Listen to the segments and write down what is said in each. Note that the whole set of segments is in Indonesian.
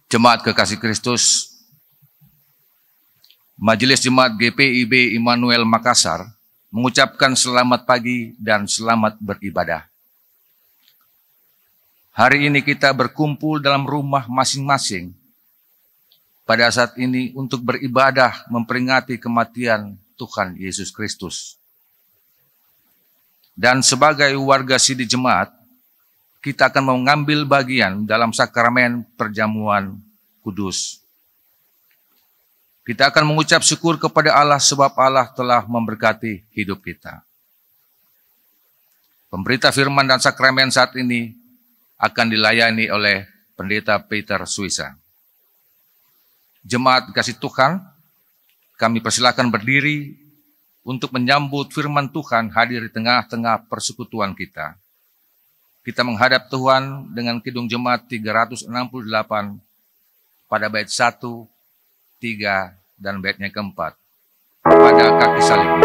Jemaat kekasih Kristus, Majelis Jemaat GPIB Immanuel Makassar mengucapkan selamat pagi dan selamat beribadah. Hari ini kita berkumpul dalam rumah masing-masing pada saat ini untuk beribadah memperingati kematian Tuhan Yesus Kristus. Dan sebagai warga Sidi Jemaat, kita akan mengambil bagian dalam sakramen perjamuan kudus. Kita akan mengucap syukur kepada Allah sebab Allah telah memberkati hidup kita. Pemberita firman dan sakramen saat ini akan dilayani oleh Pendeta Peter Suisa. Jemaat kasih Tuhan, kami persilakan berdiri untuk menyambut firman Tuhan hadir di tengah-tengah persekutuan kita. Kita menghadap Tuhan dengan Kidung Jemaat 368 pada bait 1, 3, dan baitnya keempat. Pada kaki salib.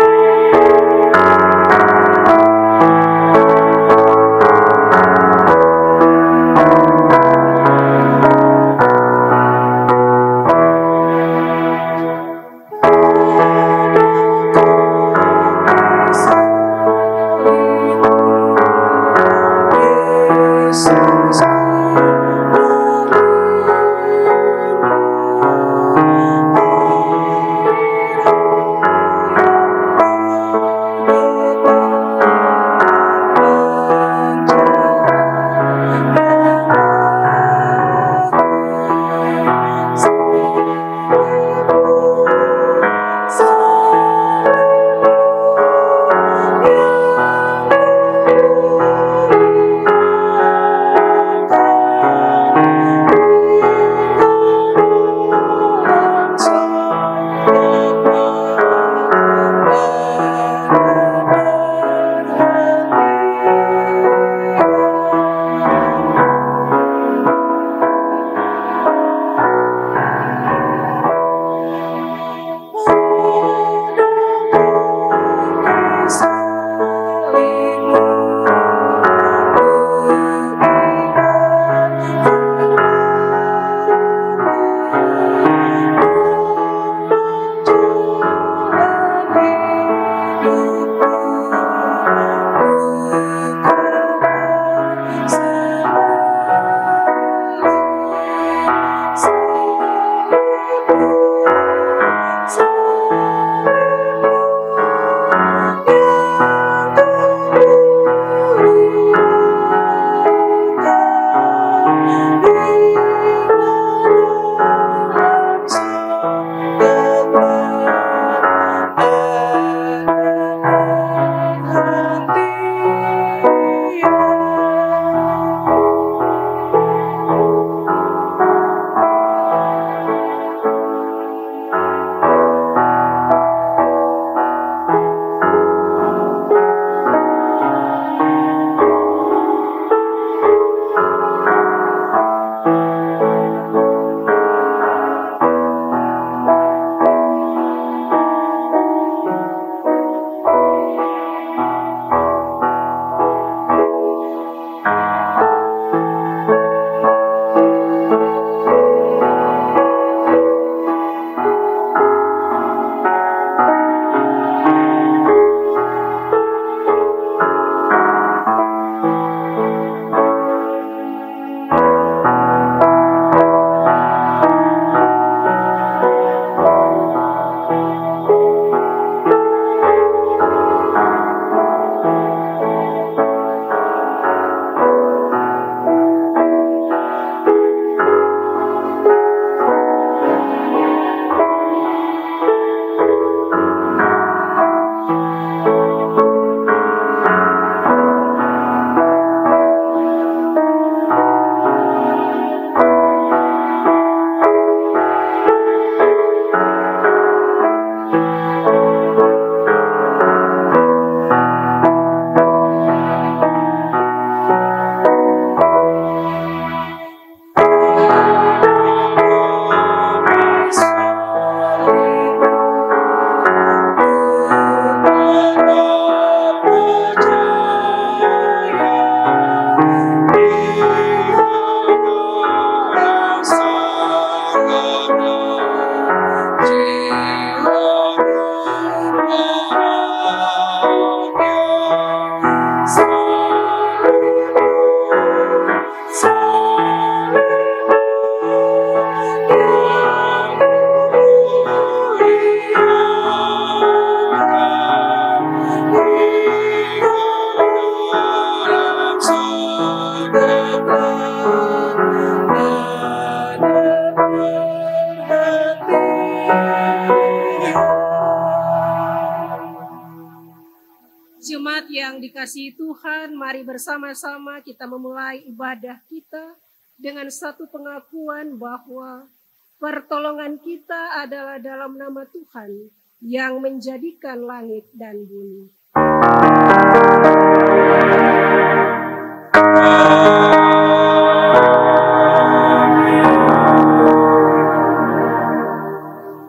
dikasihi Tuhan, mari bersama-sama kita memulai ibadah kita dengan satu pengakuan bahwa pertolongan kita adalah dalam nama Tuhan yang menjadikan langit dan bumi.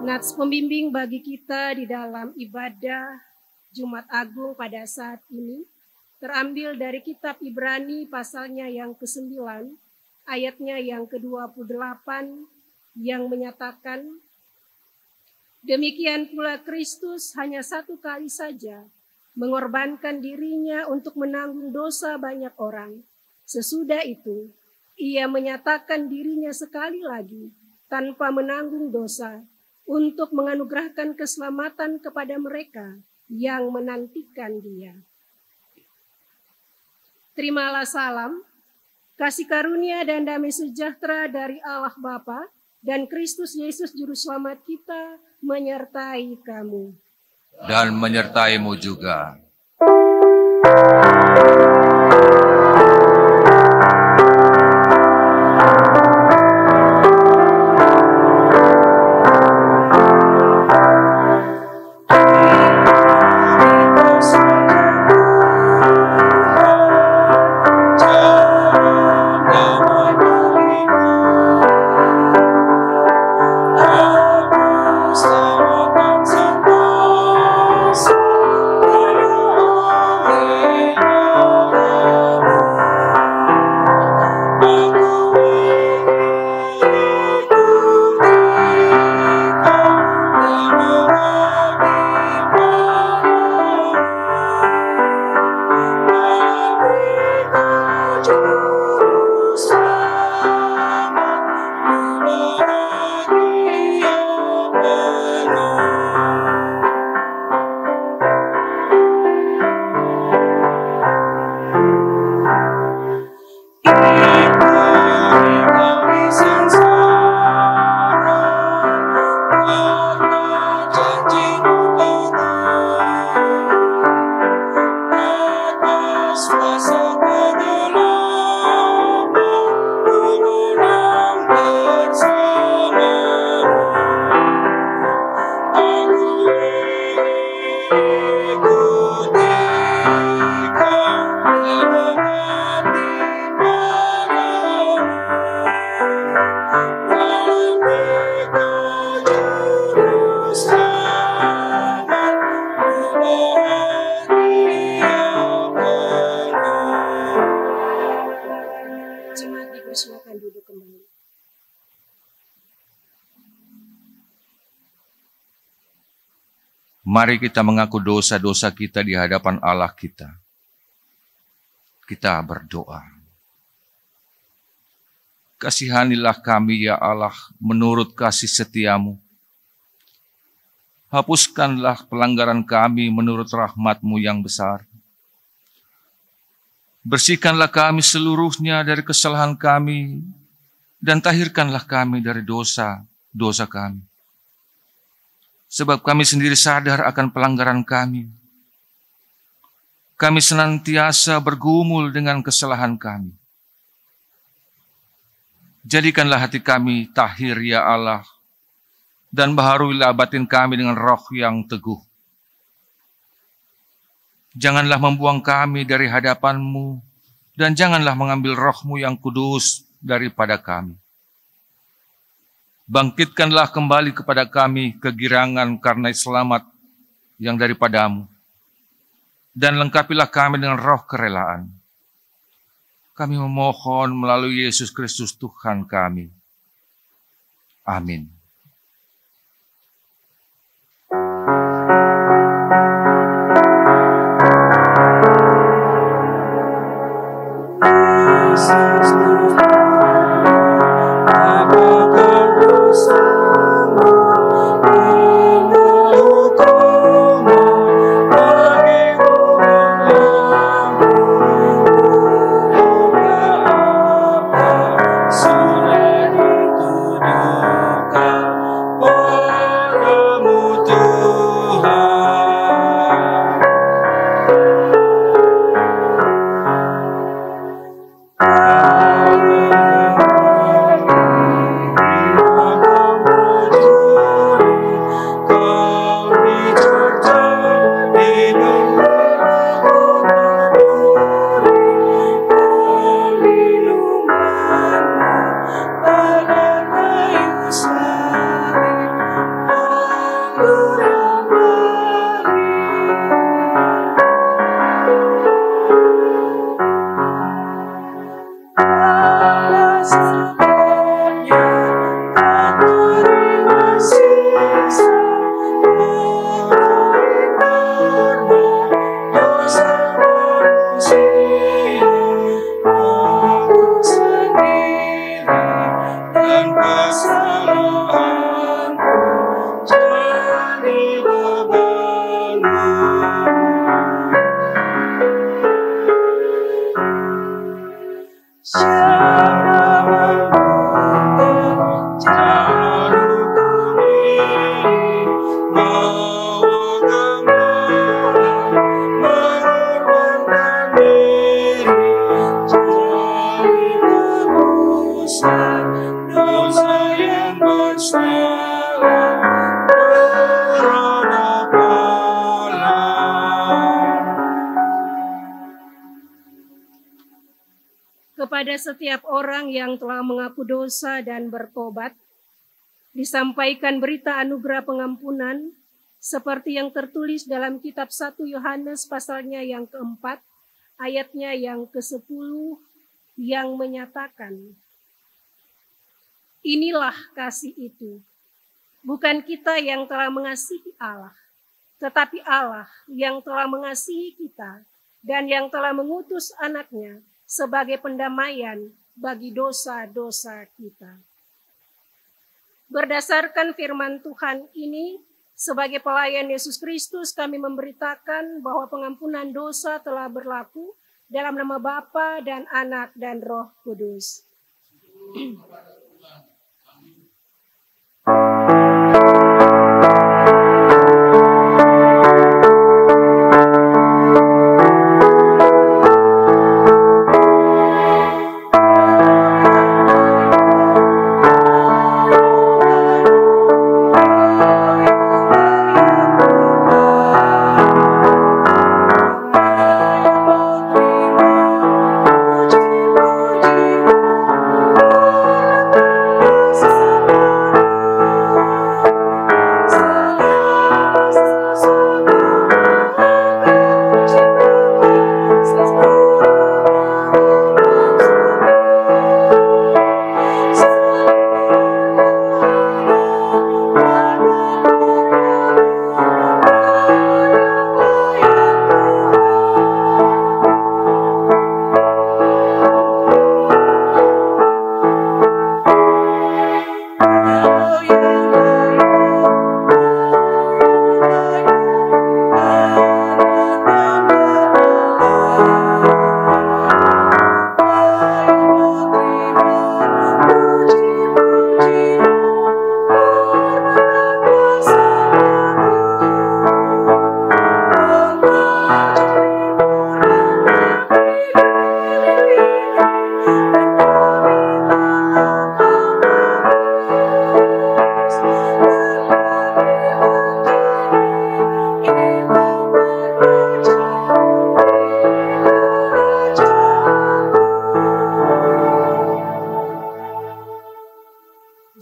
Nats pembimbing bagi kita di dalam ibadah Jumat Agung pada saat ini terambil dari kitab Ibrani pasalnya yang ke-9, ayatnya yang ke-28 yang menyatakan, demikian pula Kristus hanya satu kali saja mengorbankan dirinya untuk menanggung dosa banyak orang. Sesudah itu, ia menyatakan dirinya sekali lagi tanpa menanggung dosa untuk menganugerahkan keselamatan kepada mereka yang menantikan Dia. Terimalah salam, kasih karunia dan damai sejahtera dari Allah Bapa dan Kristus Yesus Juru Selamat kita menyertai kamu. Dan menyertaimu juga. Mari kita mengaku dosa-dosa kita di hadapan Allah kita. Kita berdoa. Kasihanilah kami ya Allah menurut kasih setiamu. Hapuskanlah pelanggaran kami menurut rahmat-Mu yang besar. Bersihkanlah kami seluruhnya dari kesalahan kami dan tahirkanlah kami dari dosa-dosa kami. Sebab kami sendiri sadar akan pelanggaran kami. Kami senantiasa bergumul dengan kesalahan kami. Jadikanlah hati kami tahir ya Allah, dan baharuilah batin kami dengan roh yang teguh. Janganlah membuang kami dari hadapan-Mu, dan janganlah mengambil roh-Mu yang kudus daripada kami. Bangkitkanlah kembali kepada kami kegirangan karena selamat yang daripada-Mu, dan lengkapilah kami dengan roh kerelaan. Kami memohon melalui Yesus Kristus Tuhan kami. Amin. sebabnya tak terima siksa. Kepada setiap orang yang telah mengaku dosa dan bertobat, disampaikan berita anugerah pengampunan seperti yang tertulis dalam kitab 1 Yohanes pasalnya yang keempat, ayatnya yang ke-10 yang menyatakan, inilah kasih itu, bukan kita yang telah mengasihi Allah, tetapi Allah yang telah mengasihi kita dan yang telah mengutus anaknya sebagai pendamaian bagi dosa-dosa kita. Berdasarkan firman Tuhan ini, sebagai pelayan Yesus Kristus, kami memberitakan bahwa pengampunan dosa telah berlaku dalam nama Bapa dan Anak dan Roh Kudus.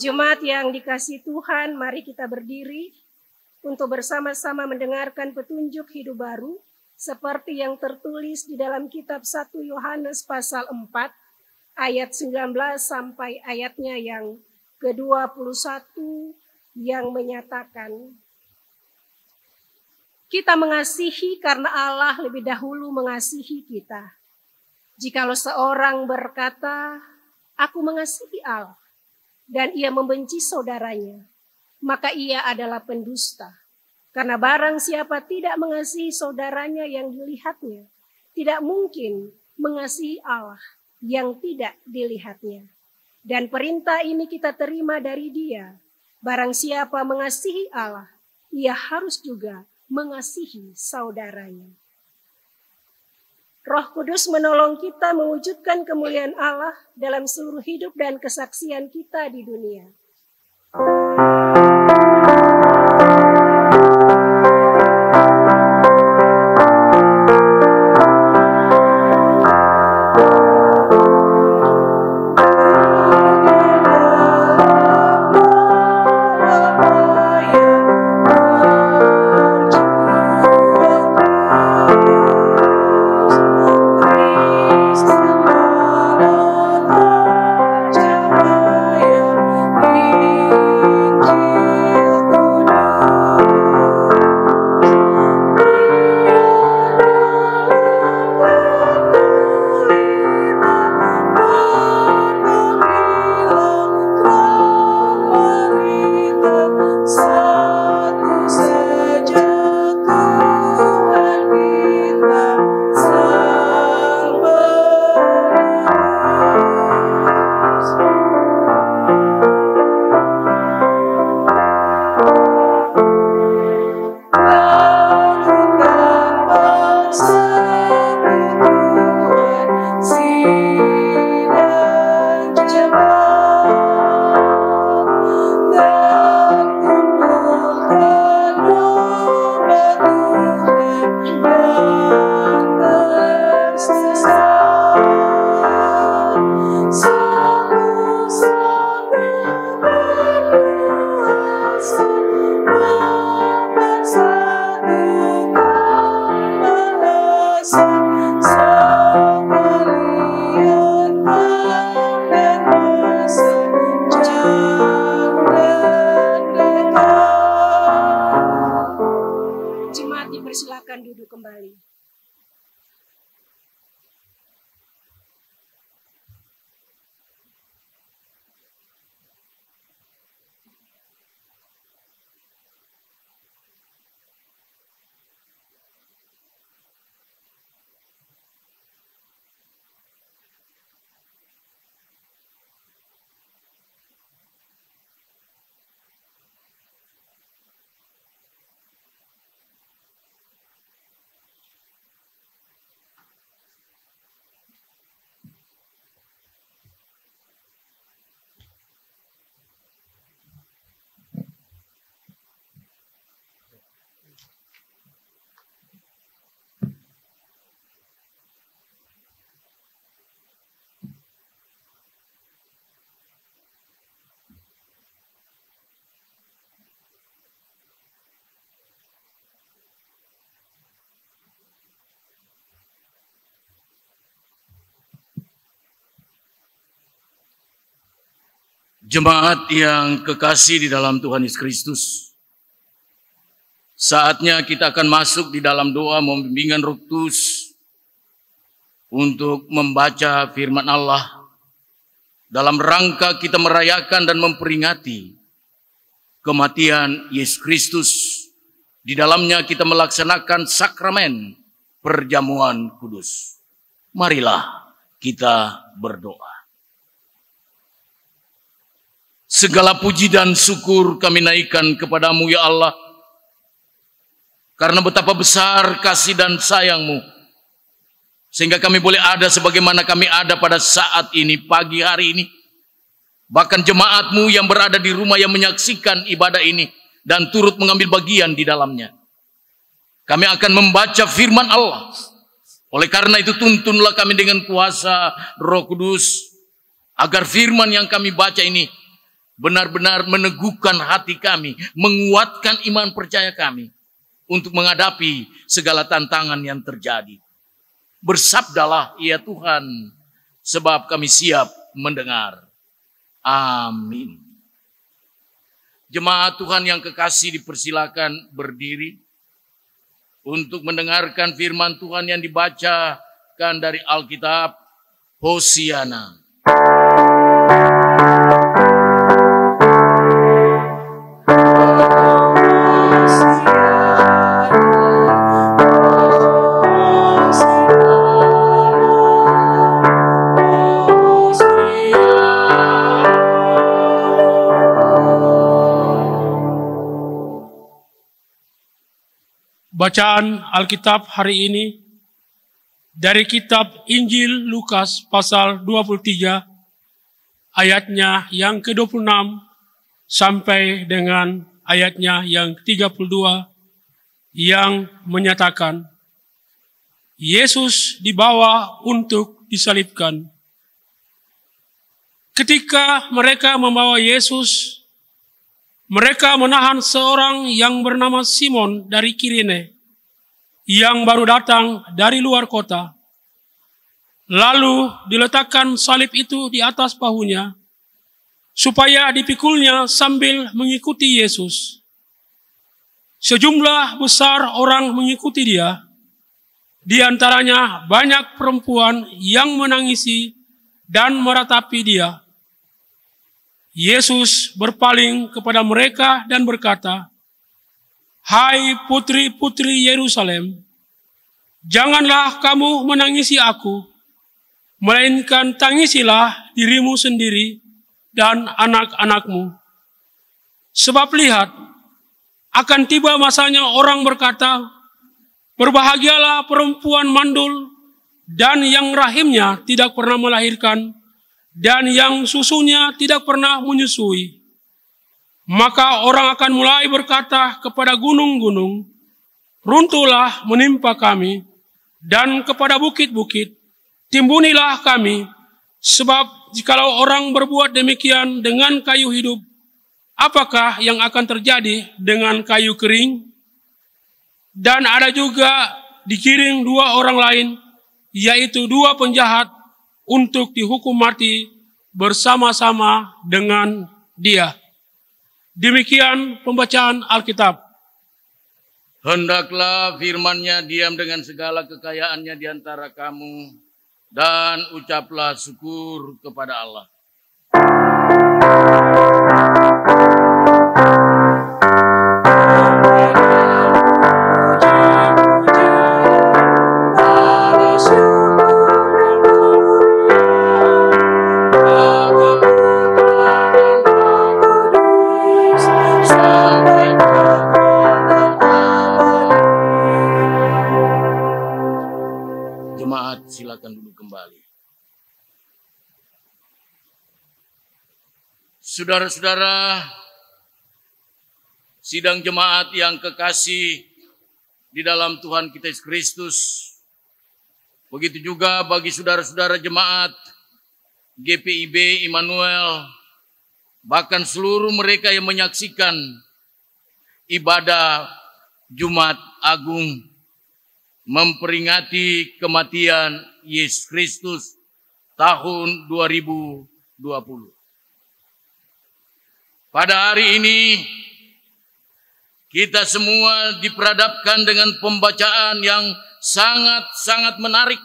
Jemaat yang dikasihi Tuhan, mari kita berdiri untuk bersama-sama mendengarkan petunjuk hidup baru seperti yang tertulis di dalam kitab 1 Yohanes pasal 4 ayat 19 sampai ayatnya yang ke-21 yang menyatakan, kita mengasihi karena Allah lebih dahulu mengasihi kita. Jikalau seorang berkata, aku mengasihi Allah, dan ia membenci saudaranya, maka ia adalah pendusta. Karena barang siapa tidak mengasihi saudaranya yang dilihatnya, tidak mungkin mengasihi Allah yang tidak dilihatnya. Dan perintah ini kita terima dari Dia, barang siapa mengasihi Allah, ia harus juga mengasihi saudaranya. Roh Kudus menolong kita mewujudkan kemuliaan Allah dalam seluruh hidup dan kesaksian kita di dunia. Jemaat yang kekasih di dalam Tuhan Yesus Kristus, saatnya kita akan masuk di dalam doa membimbingan Roh Kudus untuk membaca firman Allah dalam rangka kita merayakan dan memperingati kematian Yesus Kristus. Di dalamnya kita melaksanakan sakramen perjamuan kudus. Marilah kita berdoa. Segala puji dan syukur kami naikkan kepadamu ya Allah, karena betapa besar kasih dan sayang-Mu, sehingga kami boleh ada sebagaimana kami ada pada saat ini, pagi hari ini. Bahkan jemaat-Mu yang berada di rumah yang menyaksikan ibadah ini dan turut mengambil bagian di dalamnya. Kami akan membaca firman Allah. Oleh karena itu tuntunlah kami dengan kuasa Roh Kudus, agar firman yang kami baca ini benar-benar meneguhkan hati kami, menguatkan iman percaya kami untuk menghadapi segala tantangan yang terjadi. Bersabdalah ya Tuhan, sebab kami siap mendengar. Amin. Jemaat Tuhan yang kekasih dipersilakan berdiri untuk mendengarkan firman Tuhan yang dibacakan dari Alkitab. Hosiana. Bacaan Alkitab hari ini dari kitab Injil Lukas pasal 23 ayatnya yang ke-26 sampai dengan ayatnya yang ke-32 yang menyatakan Yesus dibawa untuk disalibkan. Ketika mereka membawa Yesus, mereka menahan seorang yang bernama Simon dari Kirene, yang baru datang dari luar kota. Lalu diletakkan salib itu di atas bahunya, supaya dipikulnya sambil mengikuti Yesus. Sejumlah besar orang mengikuti dia, di antaranya banyak perempuan yang menangisi dan meratapi dia. Yesus berpaling kepada mereka dan berkata, "Hai putri-putri Yerusalem, janganlah kamu menangisi aku, melainkan tangisilah dirimu sendiri dan anak-anakmu. Sebab lihat, akan tiba masanya orang berkata, berbahagialah perempuan mandul dan yang rahimnya tidak pernah melahirkan, dan yang susunya tidak pernah menyusui. Maka orang akan mulai berkata kepada gunung-gunung, runtuhlah menimpa kami, dan kepada bukit-bukit, timbunilah kami. Sebab jikalau orang berbuat demikian dengan kayu hidup, apakah yang akan terjadi dengan kayu kering? Dan ada juga dikirim dua orang lain, yaitu dua penjahat, untuk dihukum mati bersama-sama dengan dia." Demikian pembacaan Alkitab. Hendaklah firman-Nya diam dengan segala kekayaannya di antara kamu, dan ucaplah syukur kepada Allah. Silakan duduk kembali. Saudara-saudara, sidang jemaat yang kekasih di dalam Tuhan kita Yesus Kristus, begitu juga bagi saudara-saudara jemaat GPIB Immanuel, bahkan seluruh mereka yang menyaksikan ibadah Jumat Agung memperingati kematian Yesus Kristus tahun 2020. Pada hari ini kita semua diperhadapkan dengan pembacaan yang sangat-sangat menarik,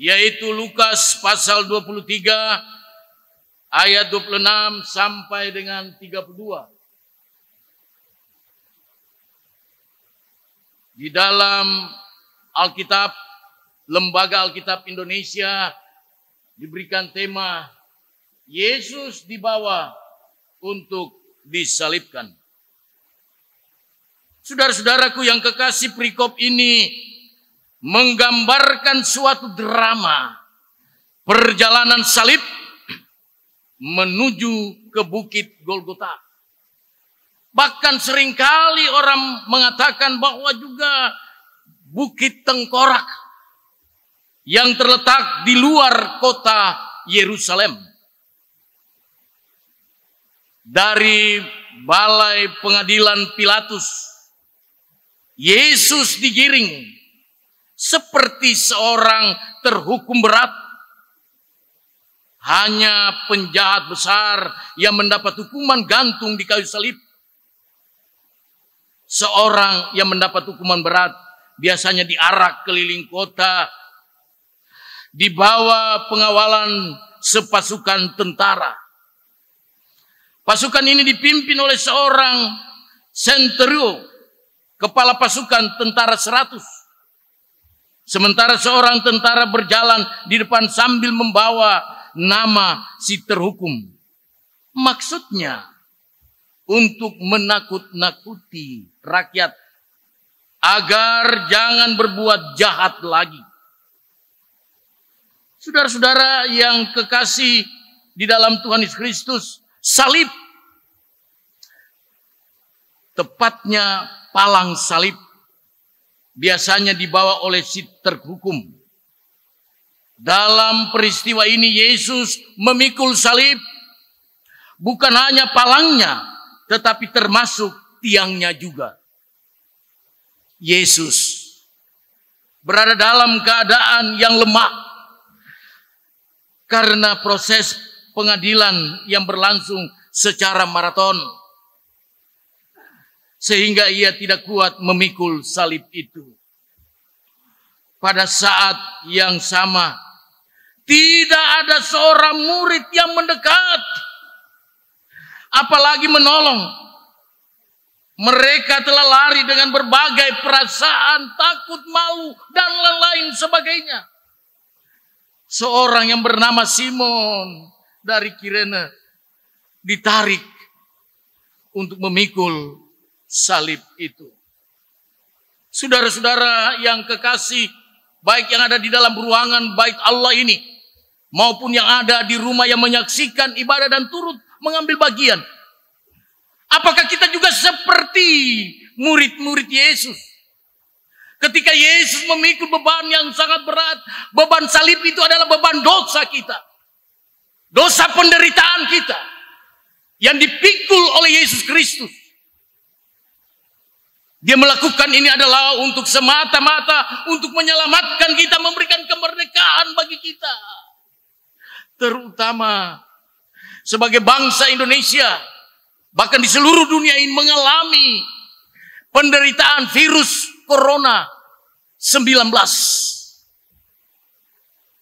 yaitu Lukas pasal 23 ayat 26 sampai dengan 32. Di dalam Alkitab, Lembaga Alkitab Indonesia diberikan tema Yesus dibawa untuk disalibkan. Saudara-saudaraku yang kekasih, perikop ini menggambarkan suatu drama perjalanan salib menuju ke Bukit Golgota. Bahkan seringkali orang mengatakan bahwa juga Bukit Tengkorak yang terletak di luar kota Yerusalem. Dari balai pengadilan Pilatus, Yesus digiring seperti seorang terhukum berat. Hanya penjahat besar yang mendapat hukuman gantung di kayu salib. Seorang yang mendapat hukuman berat biasanya diarak keliling kota, di bawah pengawalan sepasukan tentara. Pasukan ini dipimpin oleh seorang centurion, kepala pasukan tentara 100. Sementara seorang tentara berjalan di depan sambil membawa nama si terhukum. Maksudnya untuk menakut-nakuti rakyat agar jangan berbuat jahat lagi. Saudara-saudara yang kekasih di dalam Tuhan Yesus Kristus, salib, tepatnya palang salib, biasanya dibawa oleh si terhukum. Dalam peristiwa ini Yesus memikul salib, bukan hanya palangnya, tetapi termasuk tiangnya juga. Yesus berada dalam keadaan yang lemah karena proses pengadilan yang berlangsung secara maraton, sehingga ia tidak kuat memikul salib itu. Pada saat yang sama, tidak ada seorang murid yang mendekat, apalagi menolong. Mereka telah lari dengan berbagai perasaan, takut, malu, dan lain-lain sebagainya. Seorang yang bernama Simon dari Kirene ditarik untuk memikul salib itu. Saudara-saudara yang kekasih, baik yang ada di dalam ruangan bait Allah ini, maupun yang ada di rumah yang menyaksikan ibadah dan turut mengambil bagian. Apakah kita juga seperti murid-murid Yesus? Ketika Yesus memikul beban yang sangat berat, beban salib itu adalah beban dosa kita. Dosa penderitaan kita yang dipikul oleh Yesus Kristus. Dia melakukan ini adalah untuk semata-mata untuk menyelamatkan kita, memberikan kemerdekaan bagi kita. Terutama sebagai bangsa Indonesia, bahkan di seluruh dunia ini mengalami penderitaan virus corona 19.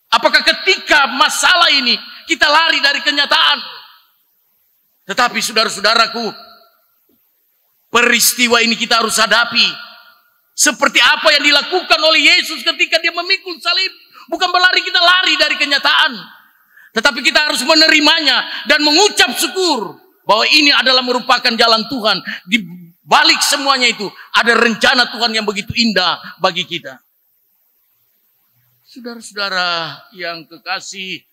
Apakah ketika masalah ini kita lari dari kenyataan? Tetapi saudara-saudaraku, peristiwa ini kita harus hadapi. Seperti apa yang dilakukan oleh Yesus ketika dia memikul salib. Bukan berlari kita lari dari kenyataan, tetapi kita harus menerimanya dan mengucap syukur bahwa ini adalah merupakan jalan Tuhan. Di balik semuanya itu ada rencana Tuhan yang begitu indah bagi kita. Saudara-saudara yang kekasih,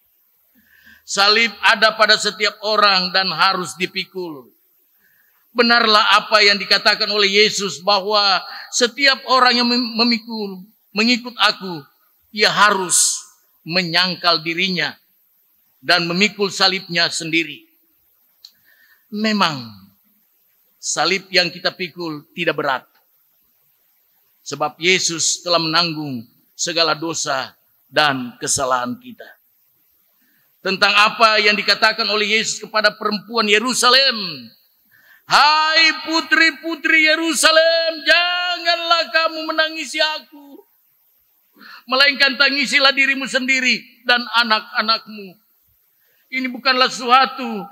salib ada pada setiap orang dan harus dipikul. Benarlah apa yang dikatakan oleh Yesus bahwa setiap orang yang mengikut aku, ia harus menyangkal dirinya dan memikul salibnya sendiri. Memang salib yang kita pikul tidak berat, sebab Yesus telah menanggung segala dosa dan kesalahan kita. tentang apa yang dikatakan oleh Yesus kepada perempuan Yerusalem. Hai putri-putri Yerusalem, janganlah kamu menangisi aku, melainkan tangisilah dirimu sendiri dan anak-anakmu. Ini bukanlah suatu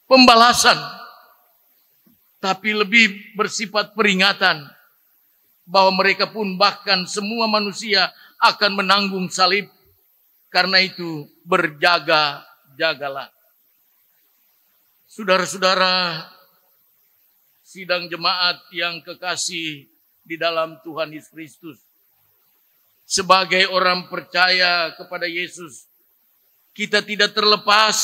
pembalasan, tapi lebih bersifat peringatan bahwa mereka pun bahkan semua manusia akan menanggung salib. Karena itu berjaga-jagalah. Saudara-saudara, sidang jemaat yang kekasih di dalam Tuhan Yesus Kristus. Sebagai orang percaya kepada Yesus, kita tidak terlepas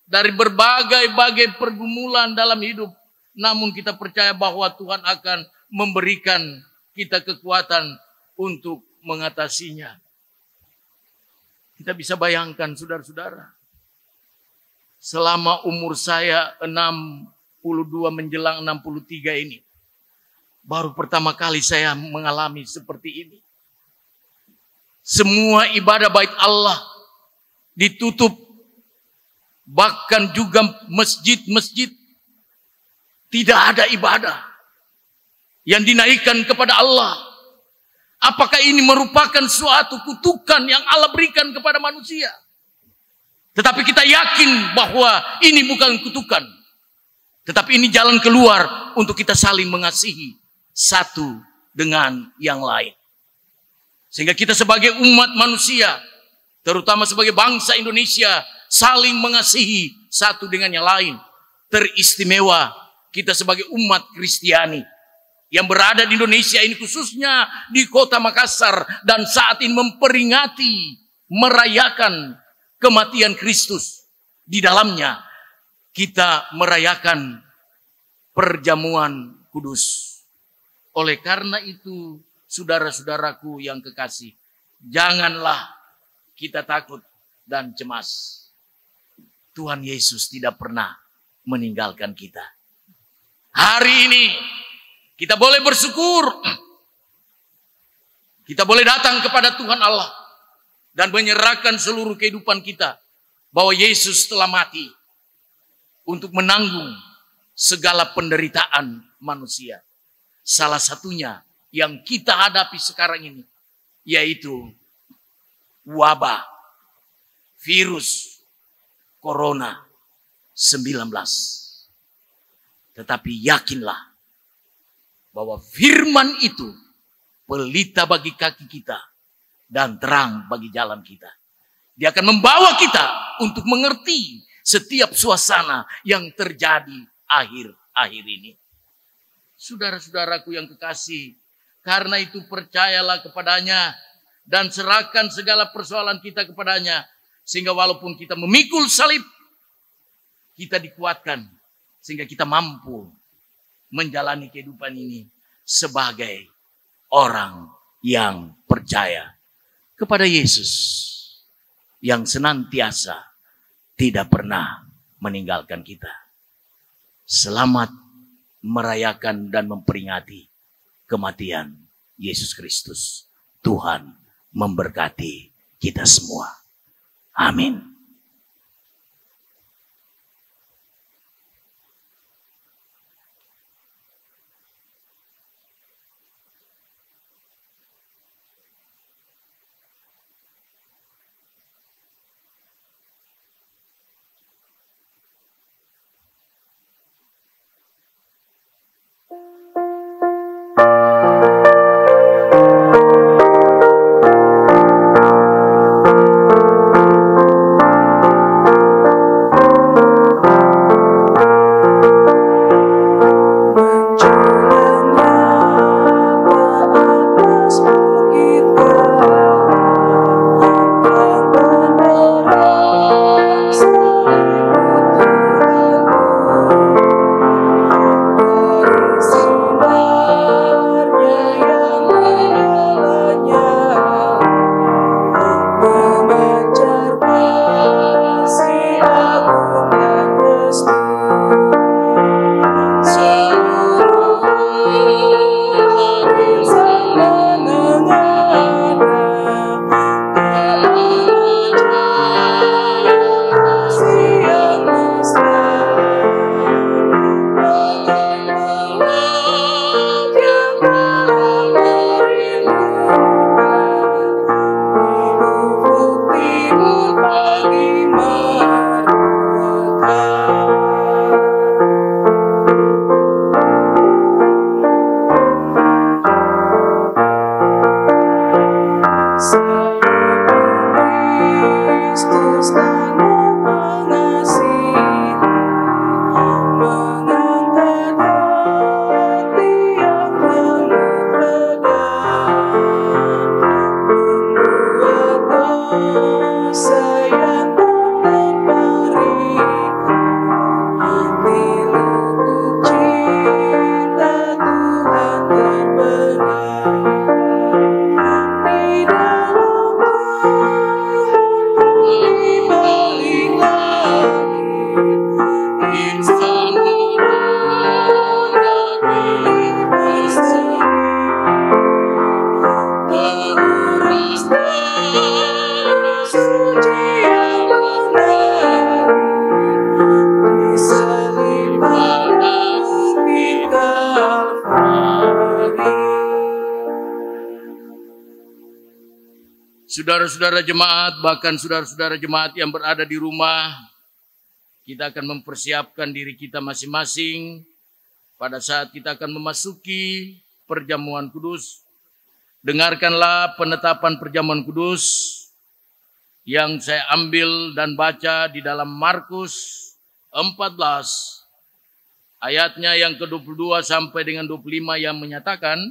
dari berbagai-bagai pergumulan dalam hidup. Namun kita percaya bahwa Tuhan akan memberikan kita kekuatan untuk mengatasinya. Kita bisa bayangkan saudara-saudara, selama umur saya 62 menjelang 63 ini, baru pertama kali saya mengalami seperti ini. Semua ibadah bait Allah ditutup, bahkan juga masjid-masjid tidak ada ibadah yang dinaikkan kepada Allah. Apakah ini merupakan suatu kutukan yang Allah berikan kepada manusia? Tetapi kita yakin bahwa ini bukan kutukan, tetapi ini jalan keluar untuk kita saling mengasihi satu dengan yang lain. Sehingga kita sebagai umat manusia, terutama sebagai bangsa Indonesia, saling mengasihi satu dengan yang lain. Teristimewa kita sebagai umat Kristiani yang berada di Indonesia ini, khususnya di kota Makassar, dan saat ini memperingati, merayakan kematian Kristus. Di dalamnya kita merayakan perjamuan kudus. Oleh karena itu, saudara-saudaraku yang kekasih, janganlah kita takut dan cemas. Tuhan Yesus tidak pernah meninggalkan kita. Hari ini kita boleh bersyukur. Kita boleh datang kepada Tuhan Allah dan menyerahkan seluruh kehidupan kita bahwa Yesus telah mati untuk menanggung segala penderitaan manusia. Salah satunya yang kita hadapi sekarang ini yaitu wabah virus Corona 19. Tetapi yakinlah bahwa firman itu pelita bagi kaki kita dan terang bagi jalan kita. Dia akan membawa kita untuk mengerti setiap suasana yang terjadi akhir-akhir ini. Saudara-saudaraku yang kekasih, karena itu percayalah kepadanya dan serahkan segala persoalan kita kepadanya. Sehingga walaupun kita memikul salib, kita dikuatkan sehingga kita mampu menjalani kehidupan ini sebagai orang yang percaya kepada Yesus yang senantiasa tidak pernah meninggalkan kita. Selamat merayakan dan memperingati kematian Yesus Kristus. Tuhan memberkati kita semua. Amin. Saudara-saudara jemaat, bahkan saudara-saudara jemaat yang berada di rumah, kita akan mempersiapkan diri kita masing-masing pada saat kita akan memasuki perjamuan kudus. Dengarkanlah penetapan perjamuan kudus yang saya ambil dan baca di dalam Markus 14 ayatnya yang ke-22 sampai dengan 25 yang menyatakan,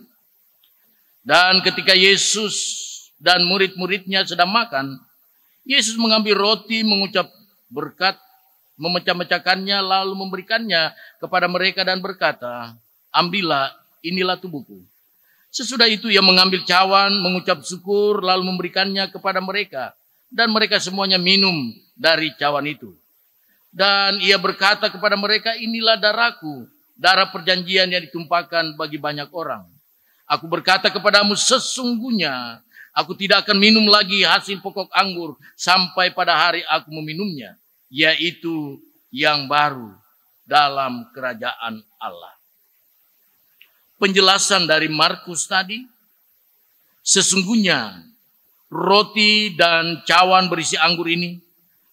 dan ketika Yesus dan murid-muridnya sedang makan, Yesus mengambil roti, mengucap berkat, memecah-mecahkannya, lalu memberikannya kepada mereka dan berkata, "Ambillah, inilah tubuhku." Sesudah itu ia mengambil cawan, mengucap syukur, lalu memberikannya kepada mereka. Dan mereka semuanya minum dari cawan itu. Dan ia berkata kepada mereka, "Inilah darahku, darah perjanjian yang ditumpahkan bagi banyak orang. Aku berkata kepadamu, sesungguhnya aku tidak akan minum lagi hasil pokok anggur sampai pada hari aku meminumnya, yaitu yang baru dalam kerajaan Allah." Penjelasan dari Markus tadi, sesungguhnya roti dan cawan berisi anggur ini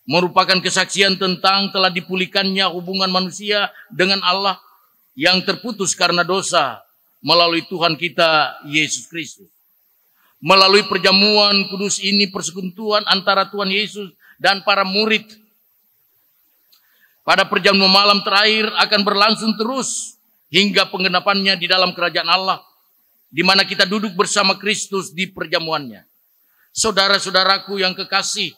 merupakan kesaksian tentang telah dipulihkannya hubungan manusia dengan Allah yang terputus karena dosa melalui Tuhan kita Yesus Kristus. Melalui perjamuan kudus ini, persekutuan antara Tuhan Yesus dan para murid pada perjamuan malam terakhir akan berlangsung terus hingga penggenapannya di dalam kerajaan Allah, di mana kita duduk bersama Kristus di perjamuannya. Saudara-saudaraku yang kekasih,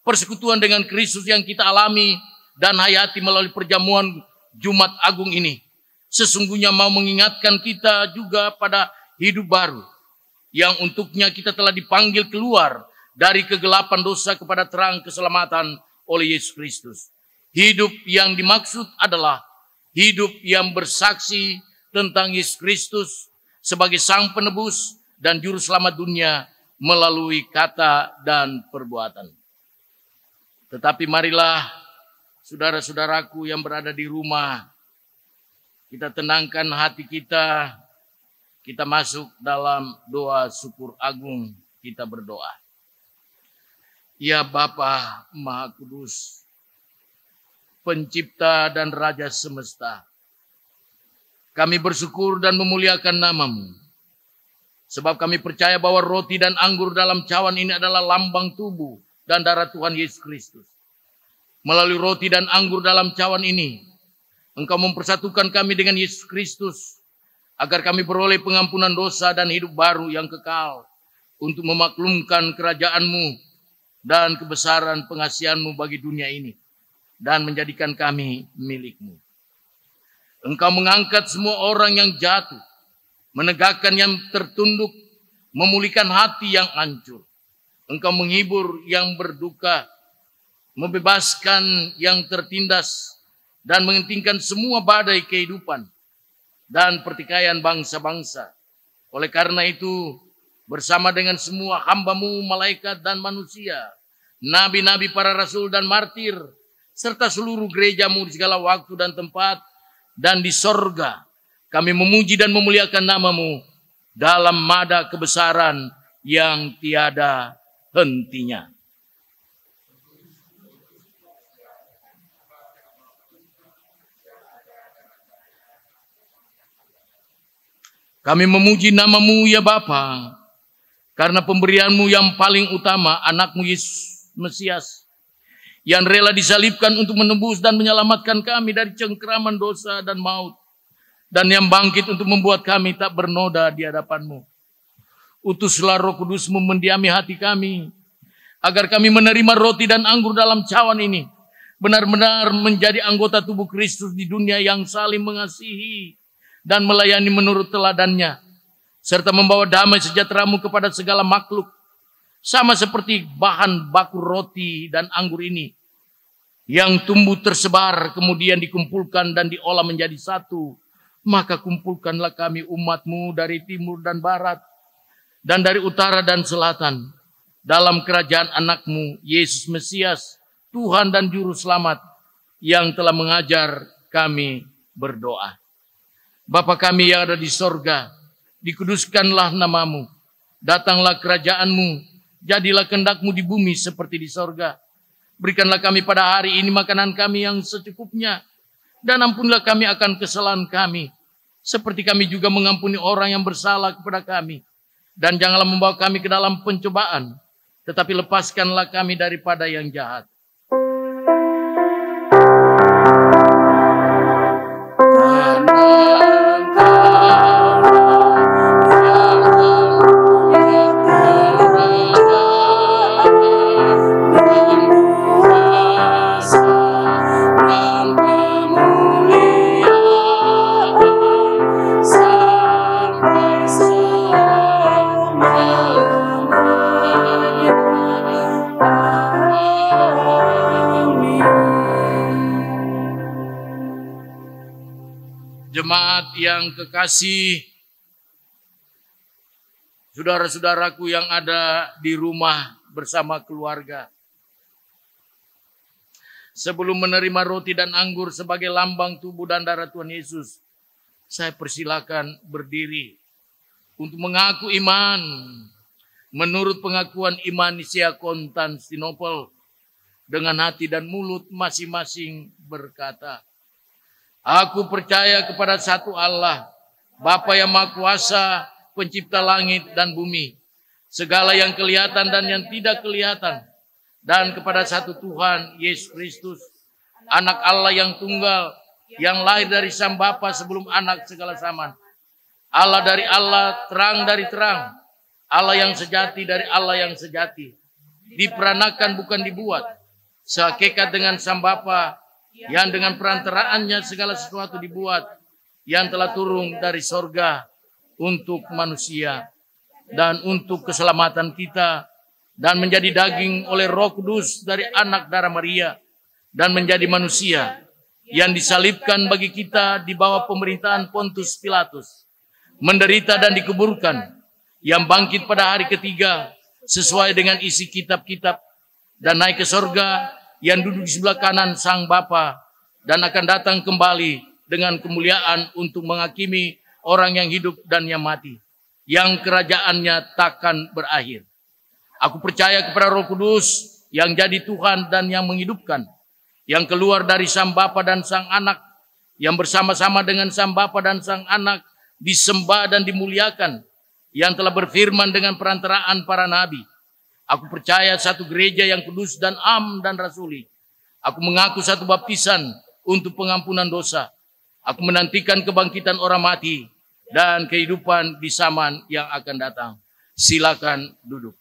persekutuan dengan Kristus yang kita alami dan hayati melalui perjamuan Jumat Agung ini sesungguhnya mau mengingatkan kita juga pada hidup baru yang untuknya kita telah dipanggil keluar dari kegelapan dosa kepada terang keselamatan oleh Yesus Kristus. Hidup yang dimaksud adalah hidup yang bersaksi tentang Yesus Kristus sebagai Sang Penebus dan Juru Selamat dunia melalui kata dan perbuatan. Tetapi marilah saudara-saudaraku yang berada di rumah, kita tenangkan hati kita, kita masuk dalam doa syukur agung, kita berdoa. Ya Bapa Maha Kudus, Pencipta dan Raja semesta, kami bersyukur dan memuliakan nama-Mu, sebab kami percaya bahwa roti dan anggur dalam cawan ini adalah lambang tubuh dan darah Tuhan Yesus Kristus. Melalui roti dan anggur dalam cawan ini, Engkau mempersatukan kami dengan Yesus Kristus, agar kami beroleh pengampunan dosa dan hidup baru yang kekal, untuk memaklumkan kerajaan-Mu dan kebesaran pengasihan-Mu bagi dunia ini, dan menjadikan kami milik-Mu. Engkau mengangkat semua orang yang jatuh, menegakkan yang tertunduk, memulihkan hati yang hancur. Engkau menghibur yang berduka, membebaskan yang tertindas, dan menghentikan semua badai kehidupan dan pertikaian bangsa-bangsa. Oleh karena itu, bersama dengan semua hamba-Mu, malaikat dan manusia, nabi-nabi, para rasul dan martir, serta seluruh gereja-Mu di segala waktu dan tempat, dan di sorga, kami memuji dan memuliakan nama-Mu dalam mada kebesaran yang tiada hentinya. Kami memuji nama-Mu ya Bapa, karena pemberian-Mu yang paling utama, anak-Mu Yesus Mesias, yang rela disalibkan untuk menebus dan menyelamatkan kami dari cengkeraman dosa dan maut, dan yang bangkit untuk membuat kami tak bernoda di hadapan-Mu. Utuslah Roh Kudus-Mu mendiami hati kami, agar kami menerima roti dan anggur dalam cawan ini, benar-benar menjadi anggota tubuh Kristus di dunia yang saling mengasihi dan melayani menurut teladannya, serta membawa damai sejahtera-Mu kepada segala makhluk, sama seperti bahan baku roti dan anggur ini, yang tumbuh tersebar, kemudian dikumpulkan dan diolah menjadi satu. Maka kumpulkanlah kami umat-Mu dari timur dan barat, dan dari utara dan selatan, dalam kerajaan anak-Mu, Yesus Mesias, Tuhan dan Juru Selamat, yang telah mengajar kami berdoa. Bapa kami yang ada di sorga, dikuduskanlah nama-Mu, datanglah kerajaan-Mu, Jadilah kehendak-Mu di bumi seperti di sorga. Berikanlah kami pada hari ini makanan kami yang secukupnya. Dan ampunilah kami akan kesalahan kami, seperti kami juga mengampuni orang yang bersalah kepada kami. Dan janganlah membawa kami ke dalam pencobaan, tetapi lepaskanlah kami daripada yang jahat. Jemaat yang kekasih, saudara-saudaraku yang ada di rumah bersama keluarga. Sebelum menerima roti dan anggur sebagai lambang tubuh dan darah Tuhan Yesus, saya persilakan berdiri untuk mengaku iman menurut pengakuan iman Nisia Konstantinopel dengan hati dan mulut masing-masing berkata, Aku percaya kepada satu Allah, Bapa yang Maha Kuasa, pencipta langit dan bumi, segala yang kelihatan dan yang tidak kelihatan, dan kepada satu Tuhan, Yesus Kristus, anak Allah yang tunggal, yang lahir dari Sang Bapa sebelum anak segala zaman. Allah dari Allah, terang dari terang, Allah yang sejati dari Allah yang sejati, diperanakan bukan dibuat, sehakikat dengan Sang Bapa, yang dengan perantaraannya segala sesuatu dibuat, yang telah turun dari sorga untuk manusia dan untuk keselamatan kita, dan menjadi daging oleh Roh Kudus dari anak darah Maria, dan menjadi manusia, yang disalibkan bagi kita di bawah pemerintahan Pontius Pilatus, menderita dan dikuburkan, yang bangkit pada hari ketiga sesuai dengan isi kitab-kitab, dan naik ke sorga, yang duduk di sebelah kanan Sang Bapa, dan akan datang kembali dengan kemuliaan untuk menghakimi orang yang hidup dan yang mati, yang kerajaannya takkan berakhir. Aku percaya kepada Roh Kudus yang jadi Tuhan dan yang menghidupkan, yang keluar dari Sang Bapa dan Sang Anak, yang bersama-sama dengan Sang Bapa dan Sang Anak disembah dan dimuliakan, yang telah berfirman dengan perantaraan para nabi. Aku percaya satu gereja yang kudus dan am dan rasuli. Aku mengaku satu baptisan untuk pengampunan dosa. Aku menantikan kebangkitan orang mati dan kehidupan di zaman yang akan datang. Silakan duduk.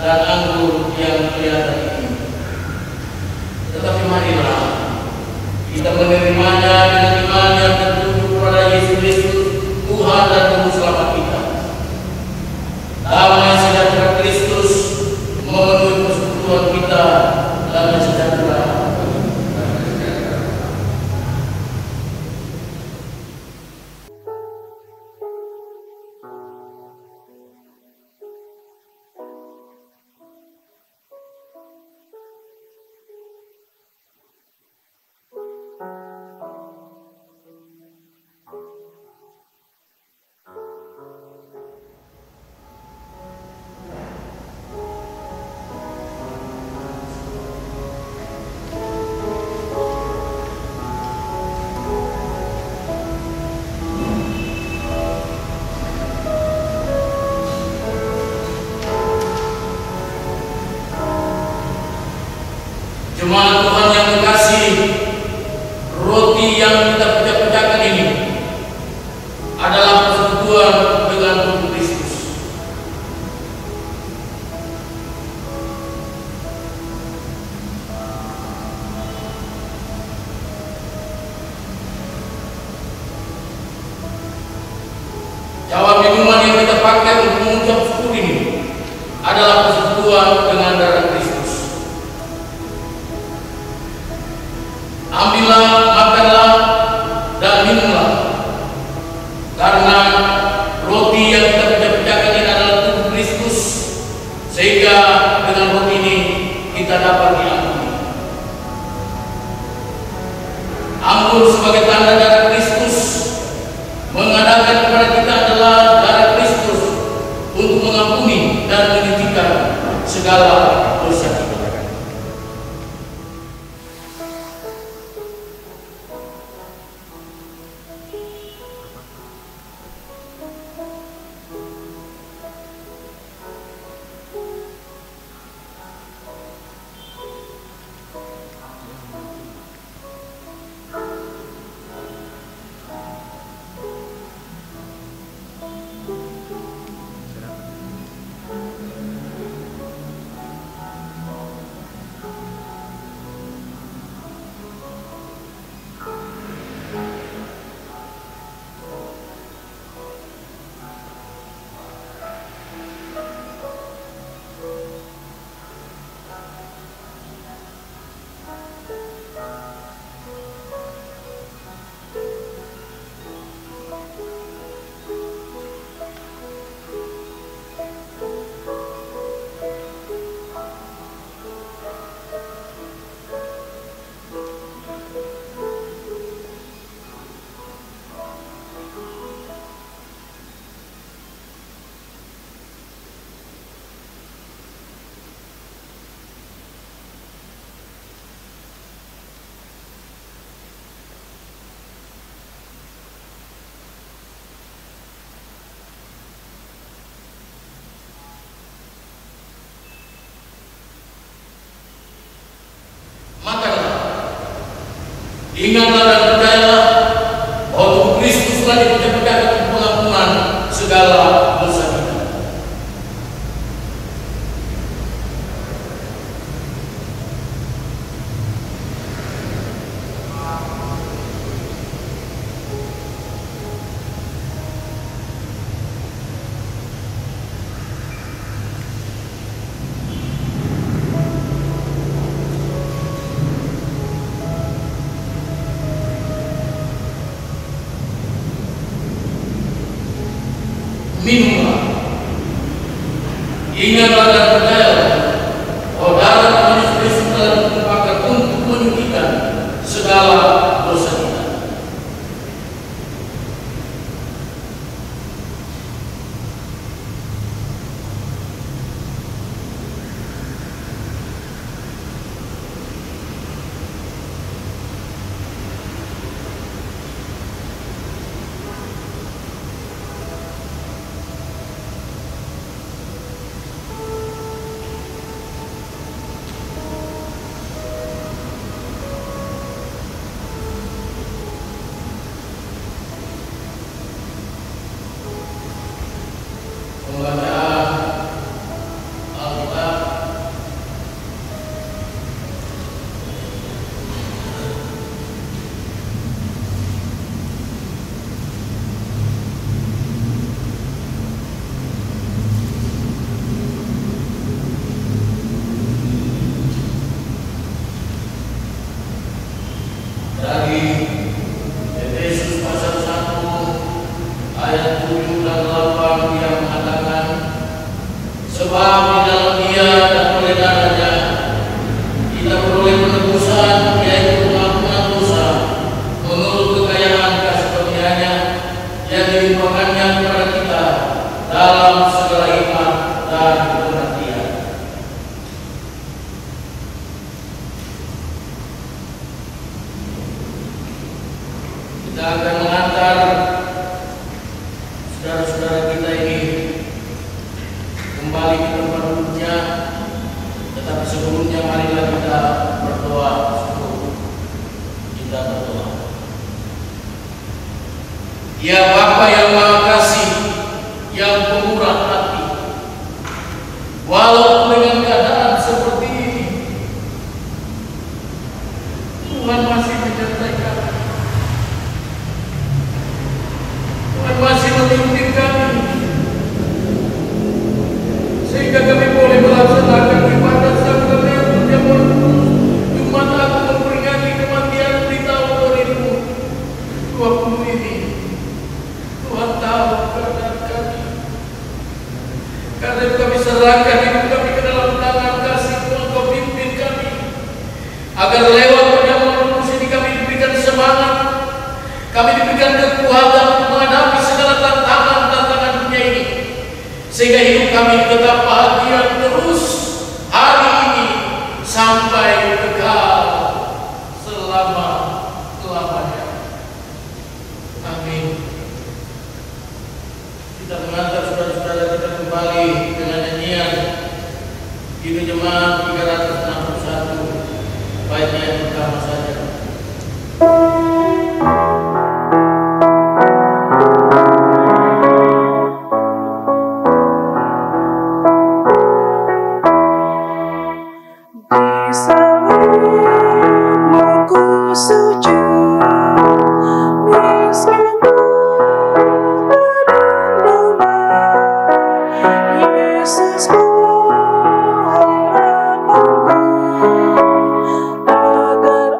dan anggur yang kelihatan itu. Tetapi marilah kita menerimanya dengan iman yang tertuju kepada Yesus Kristus, Tuhan dan Juru Selamat kita. Damai sejahtera Kristus memenuhi persekutuan kita, damai sejahtera. Jemaat Tuhan yang terkasih, roti yang kita pecah-pecahkan ini adalah persekutuan dengan tubuh Kristus. Cawan minuman yang kita pakai untuk mengucap syukur ini adalah persekutuan dengan darah Kristus. Ambillah, makanlah, dan minumlah, karena roti yang kita pecah-pecahkan ini adalah tubuh Kristus, sehingga dengan roti ini kita dapat diampuni. Anggur sebagai tanda darah Kristus mengadakan kepada kita adalah darah Kristus untuk mengampuni dan menyucikan segala dosa kita. Ingatlah dan percayalah bahwa tubuh Kristus telah dipecah-pecahkan untuk pengampunan segala dosa kita. Minumlah. Ingatlah dan percayalah bahwa darah Tuhan Yesus Kristus telah ditumpahkan untuk menyucikan segala dosa kita. Sebab di dalam Dia dan oleh darah-Nya kita beroleh penebusan, yaitu pengampunan dosa, menurut kekayaan kasih karunia-Nya yang dilimpahkannya kepada kita dalam segala hikmat dan pengertian. Kita akan mengantar saudara-saudara kita ini kembali ke tempat duduknya, tetapi sebelumnya marilah kita berdoa sebelum kita berdoa. Ya Bapa yang Maha Kasih, yang pemurah hati, walaupun dengan keadaan seperti ini, Tuhan masih menyertai kami. Tuhan masih memimpin kami, sehingga kami boleh melaksanakan ibadah sakramen yang Jumat Agung memperingati kematian di tahun 2020 ini. Tuhan tahu keadaan kami, karena itu kami serahkan hidup kami ke dalam tangan kasih Tuhan. Kau pimpin kami, agar lewat perjamuan kudus ini kami diberikan semangat, kami diberikan kekuatan untuk menghadapi segala tantangan dunia ini, sehingga hidup kami tetap bahagia terus hari ini sampai kekal selama-lamanya. Amin. Kita mengantar saudara-saudara kita kembali dengan nyanyian Kidung Jemaat 361, baiknya yang pertama saja. Di salibmu ku sujud, miskinku berlomba, Yesusku harapanku, agar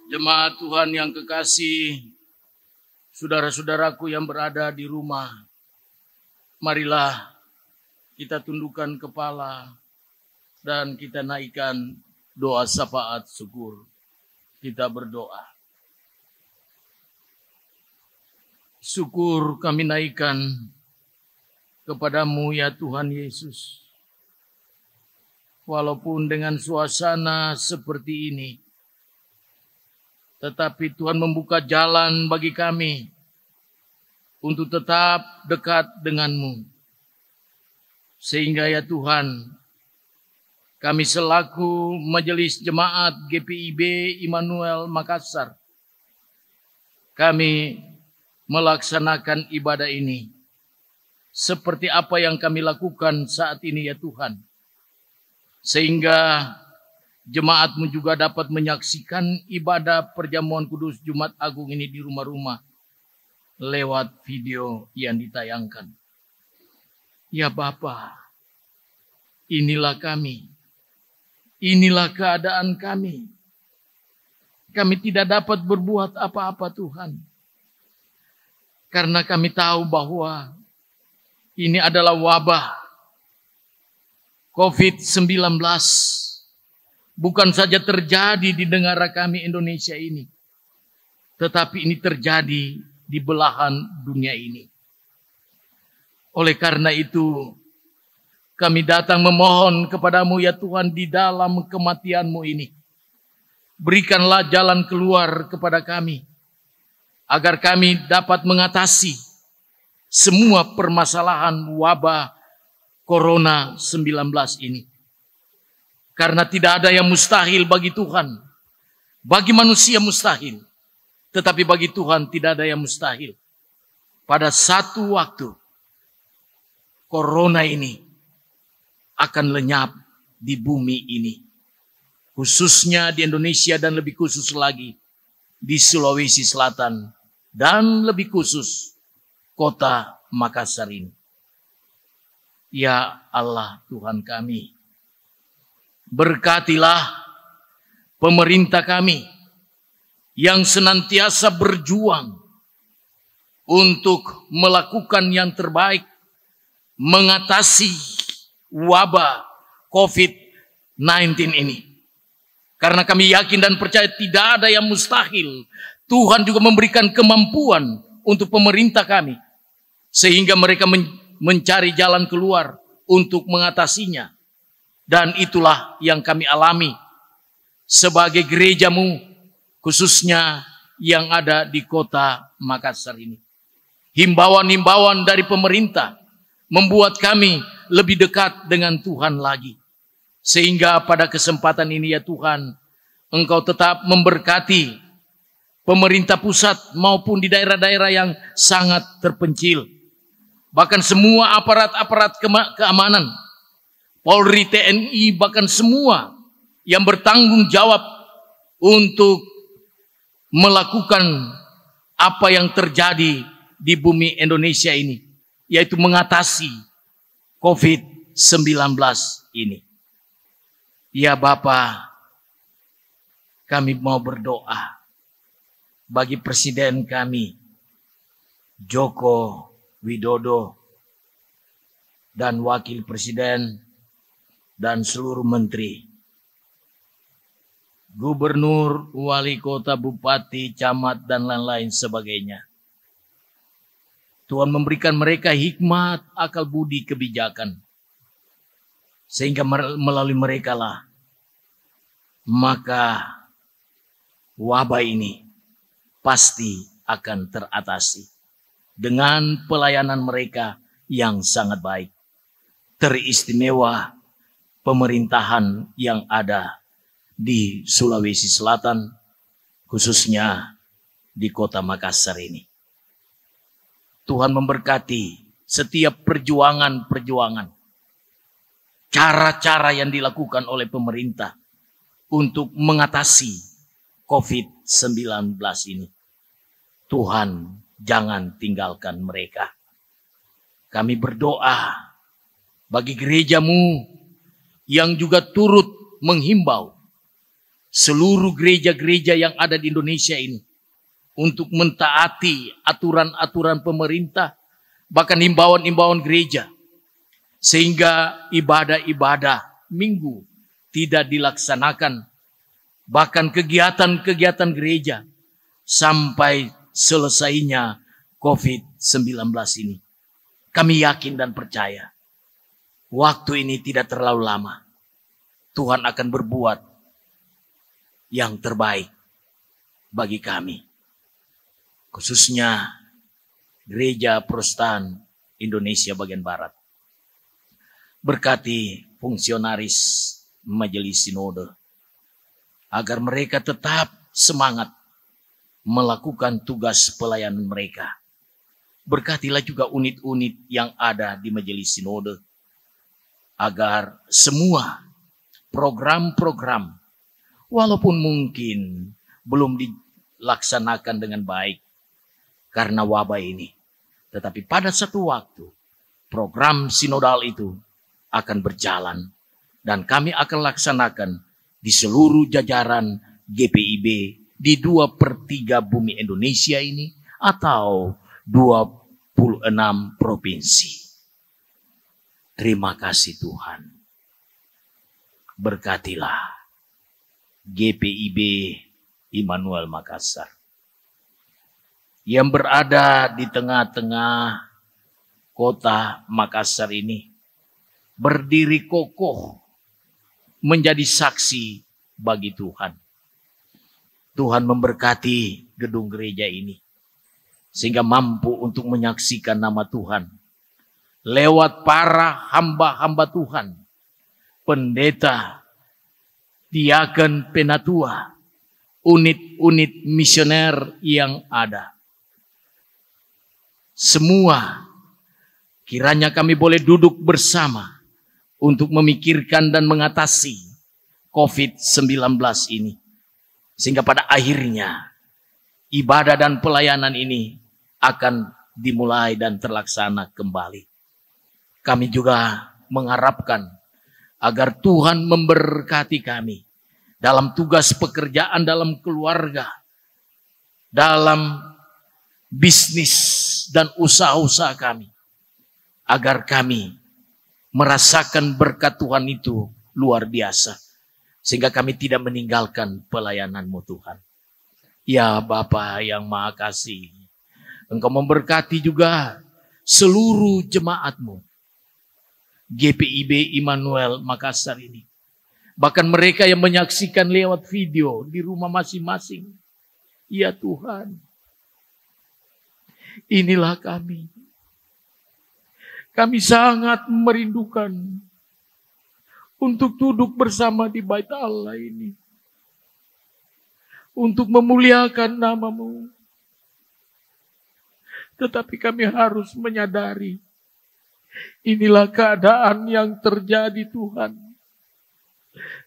Jemaat Tuhan yang kekasih, saudara-saudaraku yang berada di rumah, marilah kita tundukkan kepala dan kita naikkan doa syafaat syukur. Kita berdoa. Syukur kami naikkan kepadamu ya Tuhan Yesus. Walaupun dengan suasana seperti ini, tetapi Tuhan membuka jalan bagi kami untuk tetap dekat denganmu. Sehingga ya Tuhan, kami selaku Majelis Jemaat GPIB Immanuel Makassar, kami melaksanakan ibadah ini seperti apa yang kami lakukan saat ini ya Tuhan. Sehingga jemaatmu juga dapat menyaksikan ibadah perjamuan kudus Jumat Agung ini di rumah-rumah lewat video yang ditayangkan. Ya Bapa, inilah kami. Inilah keadaan kami. Kami tidak dapat berbuat apa-apa Tuhan. Karena kami tahu bahwa ini adalah wabah COVID-19. Bukan saja terjadi di negara kami Indonesia ini, tetapi ini terjadi di belahan dunia ini. Oleh karena itu, kami datang memohon kepadamu ya Tuhan di dalam kematianmu ini. Berikanlah jalan keluar kepada kami, agar kami dapat mengatasi semua permasalahan wabah Corona 19 ini. Karena tidak ada yang mustahil bagi Tuhan. Bagi manusia mustahil. Tetapi bagi Tuhan tidak ada yang mustahil. Pada satu waktu, Corona ini akan lenyap di bumi ini. Khususnya di Indonesia dan lebih khusus lagi di Sulawesi Selatan. Dan lebih khusus kota Makassar ini. Ya Allah Tuhan kami, berkatilah pemerintah kami yang senantiasa berjuang untuk melakukan yang terbaik mengatasi wabah COVID-19 ini. Karena kami yakin dan percaya tidak ada yang mustahil. Tuhan juga memberikan kemampuan untuk pemerintah kami, sehingga mereka mencari jalan keluar untuk mengatasinya. Dan itulah yang kami alami sebagai gerejamu, khususnya yang ada di kota Makassar ini. Himbauan-himbauan dari pemerintah membuat kami lebih dekat dengan Tuhan lagi. Sehingga pada kesempatan ini ya Tuhan, Engkau tetap memberkati pemerintah pusat maupun di daerah-daerah yang sangat terpencil. Bahkan semua aparat-aparat keamanan, Polri, TNI, bahkan semua yang bertanggung jawab untuk melakukan apa yang terjadi di bumi Indonesia ini, yaitu mengatasi COVID-19 ini. Ya Bapa, kami mau berdoa bagi Presiden kami, Joko Widodo, dan Wakil Presiden, dan seluruh menteri, gubernur, wali kota, bupati, camat, dan lain-lain sebagainya. Tuhan memberikan mereka hikmat, akal budi, kebijakan. Sehingga melalui mereka lah, maka wabah ini pasti akan teratasi. Dengan pelayanan mereka yang sangat baik. Teristimewa pemerintahan yang ada di Sulawesi Selatan, khususnya di kota Makassar ini. Tuhan memberkati setiap perjuangan-perjuangan, cara-cara yang dilakukan oleh pemerintah untuk mengatasi COVID-19 ini. Tuhan, jangan tinggalkan mereka. Kami berdoa bagi gerejamu yang juga turut menghimbau seluruh gereja-gereja yang ada di Indonesia ini untuk mentaati aturan-aturan pemerintah, bahkan himbauan-himbauan gereja, sehingga ibadah-ibadah minggu tidak dilaksanakan, bahkan kegiatan-kegiatan gereja sampai selesainya COVID-19 ini. Kami yakin dan percaya waktu ini tidak terlalu lama. Tuhan akan berbuat yang terbaik bagi kami, khususnya Gereja Protestan Indonesia bagian Barat. Berkati fungsionaris Majelis Sinode agar mereka tetap semangat melakukan tugas pelayanan mereka. Berkatilah juga unit-unit yang ada di Majelis Sinode agar semua program-program walaupun mungkin belum dilaksanakan dengan baik karena wabah ini, tetapi pada satu waktu program sinodal itu akan berjalan dan kami akan laksanakan di seluruh jajaran GPIB di 2/3 bumi Indonesia ini atau 26 provinsi. Terima kasih Tuhan. Berkatilah GPIB Immanuel Makassar yang berada di tengah-tengah kota Makassar ini, berdiri kokoh menjadi saksi bagi Tuhan. Tuhan memberkati gedung gereja ini sehingga mampu untuk menyaksikan nama Tuhan lewat para hamba-hamba Tuhan, pendeta, diaken, penatua, unit-unit misioner yang ada. Semua kiranya kami boleh duduk bersama untuk memikirkan dan mengatasi COVID-19 ini. Sehingga pada akhirnya ibadah dan pelayanan ini akan dimulai dan terlaksana kembali. Kami juga mengharapkan agar Tuhan memberkati kami dalam tugas pekerjaan, dalam keluarga, dalam bisnis dan usaha-usaha kami. Agar kami merasakan berkat Tuhan itu luar biasa. Sehingga kami tidak meninggalkan pelayanan-Mu Tuhan. Ya Bapa yang Maha Kasih, Engkau memberkati juga seluruh jemaat-Mu. GPIB Immanuel Makassar ini. Bahkan mereka yang menyaksikan lewat video di rumah masing-masing. Ya Tuhan, inilah kami. Kami sangat merindukan untuk duduk bersama di bait Allah ini. Untuk memuliakan nama-Mu. Tetapi kami harus menyadari, inilah keadaan yang terjadi Tuhan.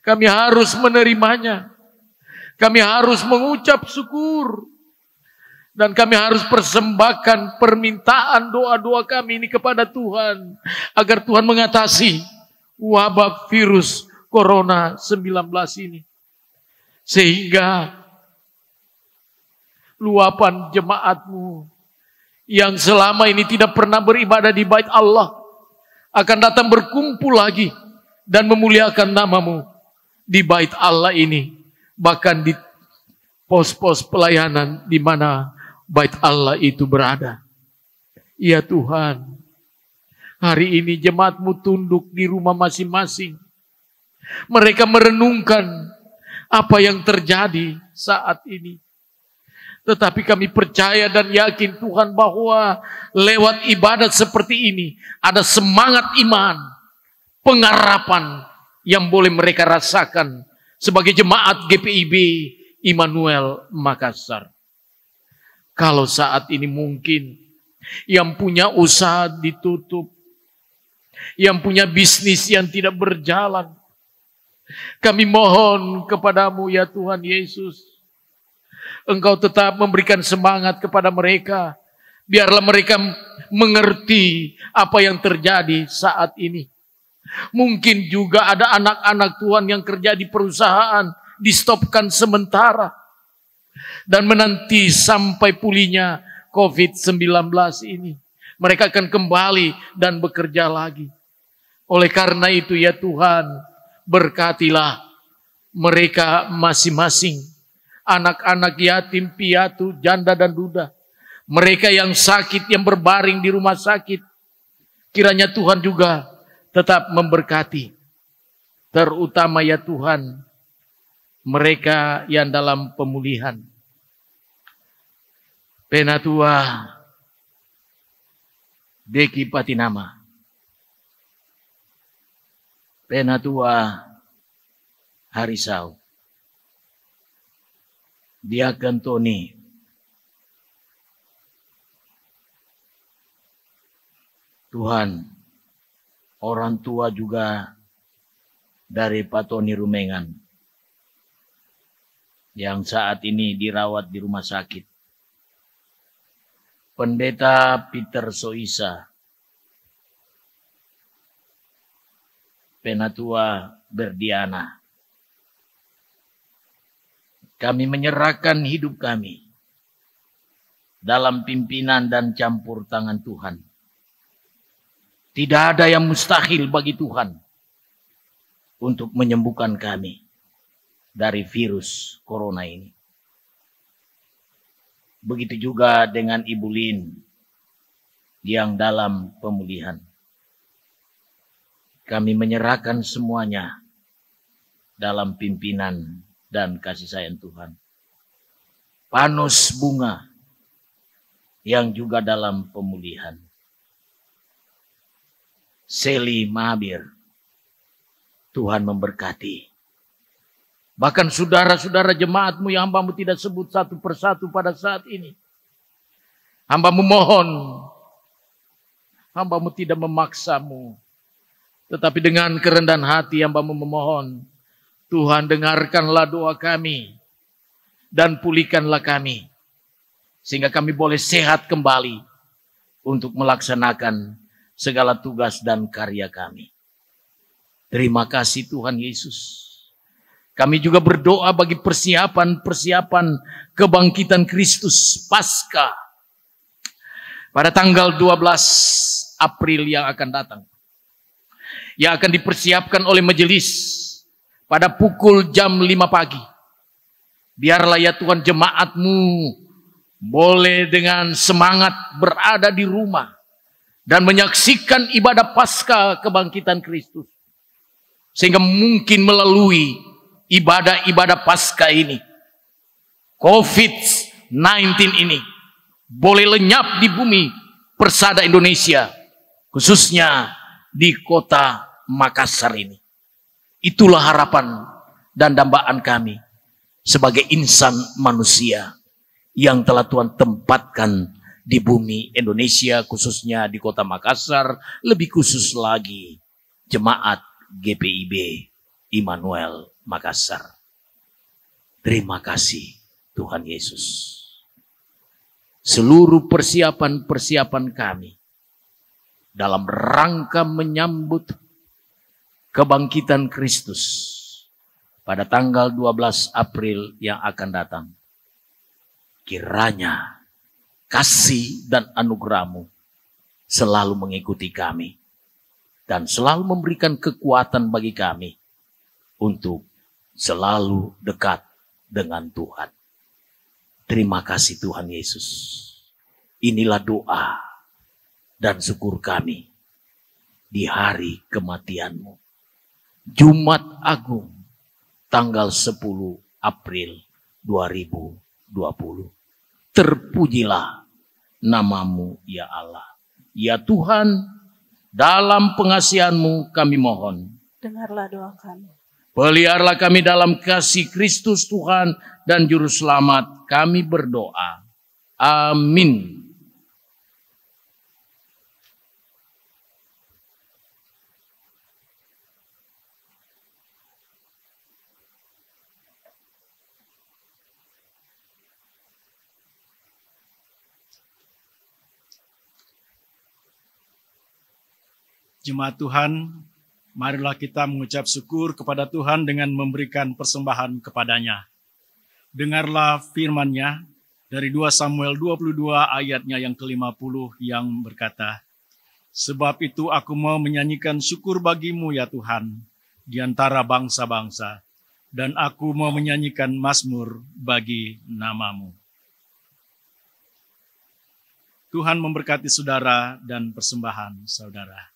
Kami harus menerimanya. Kami harus mengucap syukur. Dan kami harus persembahkan permintaan doa-doa kami ini kepada Tuhan. Agar Tuhan mengatasi wabah virus Corona 19 ini. Sehingga luapan jemaat-Mu yang selama ini tidak pernah beribadah di bait Allah akan datang berkumpul lagi dan memuliakan nama-Mu di bait Allah ini. Bahkan di pos-pos pelayanan di mana bait Allah itu berada. Ya Tuhan, hari ini jemaat-Mu tunduk di rumah masing-masing. Mereka merenungkan apa yang terjadi saat ini. Tetapi kami percaya dan yakin Tuhan bahwa lewat ibadat seperti ini ada semangat iman, pengharapan yang boleh mereka rasakan sebagai jemaat GPIB Immanuel Makassar. Kalau saat ini mungkin yang punya usaha ditutup, yang punya bisnis yang tidak berjalan, kami mohon kepadamu ya Tuhan Yesus, Engkau tetap memberikan semangat kepada mereka. Biarlah mereka mengerti apa yang terjadi saat ini. Mungkin juga ada anak-anak Tuhan yang kerja di perusahaan, di-stopkan sementara dan menanti sampai pulihnya COVID-19 ini. Mereka akan kembali dan bekerja lagi. Oleh karena itu ya Tuhan, berkatilah mereka masing-masing. Anak-anak yatim, piatu, janda dan duda. Mereka yang sakit, yang berbaring di rumah sakit. Kiranya Tuhan juga tetap memberkati. Terutama ya Tuhan, mereka yang dalam pemulihan. Penatua Deki Patinama. Penatua Harisau. Diaken Tony. Tuhan, orang tua juga dari Pak Tony Rumengan yang saat ini dirawat di rumah sakit. Pendeta Peter Soisa, Penatua Berdiana. Kami menyerahkan hidup kami dalam pimpinan dan campur tangan Tuhan. Tidak ada yang mustahil bagi Tuhan untuk menyembuhkan kami dari virus corona ini. Begitu juga dengan Ibu Lin yang dalam pemulihan. Kami menyerahkan semuanya dalam pimpinan dan kasih sayang Tuhan. Panos Bunga yang juga dalam pemulihan. Seli Mahabir, Tuhan memberkati. Bahkan saudara-saudara jemaatmu yang hambamu tidak sebut satu persatu pada saat ini. Hambamu mohon, hambamu tidak memaksamu. Tetapi dengan kerendahan hati hambamu memohon, Tuhan dengarkanlah doa kami dan pulihkanlah kami. Sehingga kami boleh sehat kembali untuk melaksanakan segala tugas dan karya kami. Terima kasih Tuhan Yesus. Kami juga berdoa bagi persiapan kebangkitan Kristus Paskah pada tanggal 12 April yang akan datang. Yang akan dipersiapkan oleh majelis pada pukul jam 5 pagi. Biarlah ya Tuhan jemaatmu boleh dengan semangat berada di rumah dan menyaksikan ibadah Paskah kebangkitan Kristus. Sehingga mungkin melalui ibadah-ibadah Paskah ini, COVID-19 ini boleh lenyap di bumi persada Indonesia, khususnya di kota Makassar ini. Itulah harapan dan dambaan kami sebagai insan manusia yang telah Tuhan tempatkan di bumi Indonesia, khususnya di kota Makassar, lebih khusus lagi jemaat GPIB Immanuel Makassar. Terima kasih Tuhan Yesus. Seluruh persiapan kami dalam rangka menyambut kebangkitan Kristus pada tanggal 12 April yang akan datang. Kiranya kasih dan anugerah-Mu selalu mengikuti kami dan selalu memberikan kekuatan bagi kami untuk selalu dekat dengan Tuhan. Terima kasih Tuhan Yesus. Inilah doa dan syukur kami di hari kematian-Mu. Jumat Agung tanggal 10 April 2020. Terpujilah nama-Mu ya Allah. Ya Tuhan, dalam pengasihan-Mu kami mohon. Dengarlah doa kami. Peliharalah kami dalam kasih Kristus Tuhan dan Juru Selamat. Kami berdoa. Amin. Jemaat Tuhan, Marilah kita mengucap syukur kepada Tuhan dengan memberikan persembahan kepadanya. Dengarlah firman-Nya dari 2 Samuel 22 ayatnya yang ke-50 yang berkata, "Sebab itu aku mau menyanyikan syukur bagimu ya Tuhan di antara bangsa-bangsa, dan aku mau menyanyikan mazmur bagi nama-Mu." Tuhan memberkati saudara dan persembahan saudara.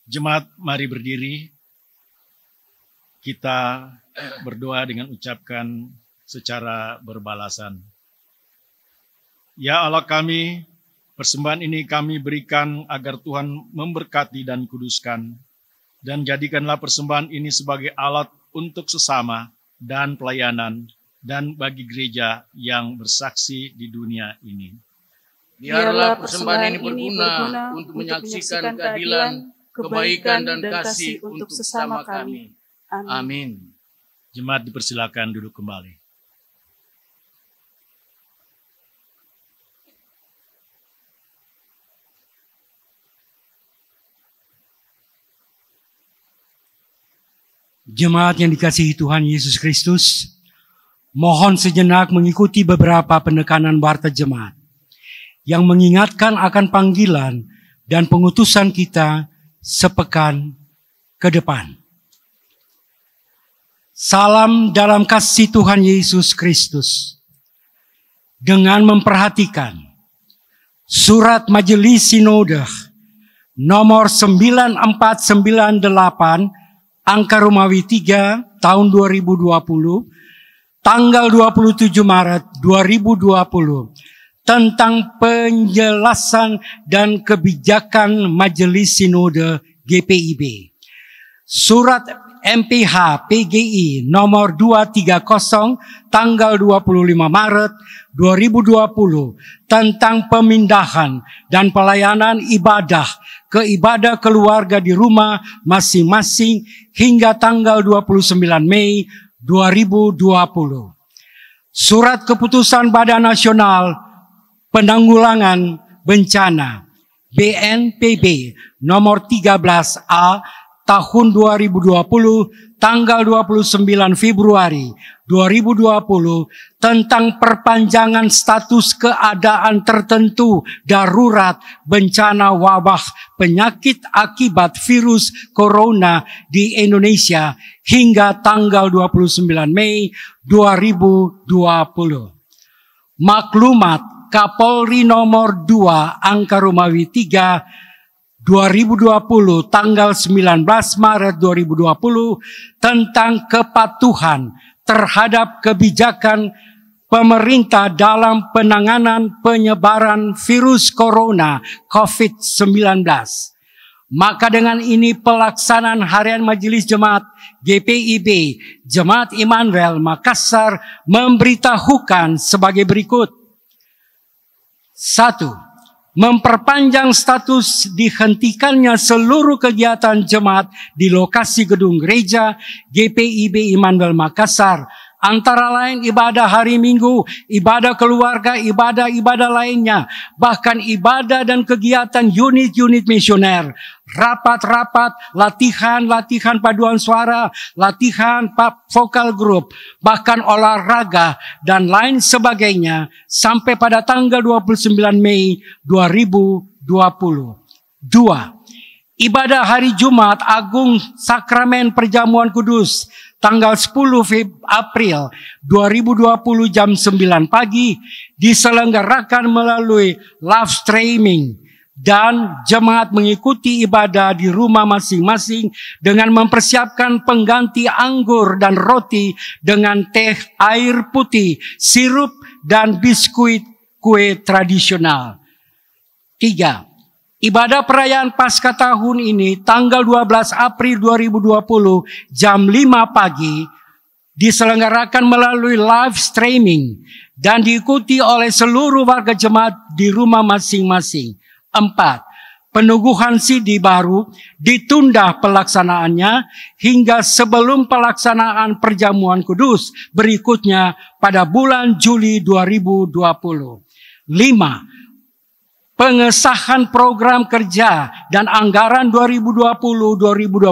Jemaat, mari berdiri. Kita berdoa dengan ucapkan secara berbalasan. Ya Allah kami, persembahan ini kami berikan agar Tuhan memberkati dan kuduskan. Dan jadikanlah persembahan ini sebagai alat untuk sesama dan pelayanan dan bagi gereja yang bersaksi di dunia ini. Biarlah persembahan ini berguna untuk menyaksikan keadilan, kebaikan dan kasih untuk sesama kami. Amin. Jemaat dipersilakan duduk kembali. Jemaat yang dikasihi Tuhan Yesus Kristus, mohon sejenak mengikuti beberapa penekanan warta jemaat yang mengingatkan akan panggilan dan pengutusan kita sepekan ke depan. Salam dalam kasih Tuhan Yesus Kristus. Dengan memperhatikan Surat Majelis Sinode nomor 9498 angka Romawi 3 tahun 2020 tanggal 27 Maret 2020 tentang penjelasan dan kebijakan Majelis Sinode GPIB. Surat MPH PGI nomor 230 tanggal 25 Maret 2020 tentang pemindahan dan pelayanan ibadah ke ibadah keluarga di rumah masing-masing hingga tanggal 29 Mei 2020. Surat Keputusan Badan Nasional Penanggulangan Bencana BNPB nomor 13A tahun 2020 tanggal 29 Februari 2020 tentang perpanjangan status keadaan tertentu darurat bencana wabah penyakit akibat virus corona di Indonesia hingga tanggal 29 Mei 2020. Maklumat Kapolri nomor 2 angka Romawi 3 2020 tanggal 19 Maret 2020 tentang kepatuhan terhadap kebijakan pemerintah dalam penanganan penyebaran virus corona COVID-19. Maka dengan ini pelaksanaan harian Majelis Jemaat GPIB Jemaat Immanuel Makassar memberitahukan sebagai berikut. 1. Memperpanjang status dihentikannya seluruh kegiatan jemaat di lokasi gedung gereja GPIB Immanuel Makassar, antara lain ibadah hari Minggu, ibadah keluarga, ibadah-ibadah lainnya, bahkan ibadah dan kegiatan unit-unit misioner, rapat-rapat, latihan paduan suara, latihan vokal grup, bahkan olahraga dan lain sebagainya sampai pada tanggal 29 Mei 2020. 2. Ibadah hari Jumat Agung Sakramen Perjamuan Kudus tanggal 10 April 2020 jam 9 pagi diselenggarakan melalui live streaming dan jemaat mengikuti ibadah di rumah masing-masing dengan mempersiapkan pengganti anggur dan roti dengan teh, air putih, sirup dan biskuit kue tradisional. 3. Ibadah perayaan Paskah tahun ini tanggal 12 April 2020 jam 5 pagi diselenggarakan melalui live streaming dan diikuti oleh seluruh warga jemaat di rumah masing-masing. 4. Peneguhan CD baru ditunda pelaksanaannya hingga sebelum pelaksanaan perjamuan kudus berikutnya pada bulan Juli 2020. 5. Pengesahan program kerja dan anggaran 2020-2021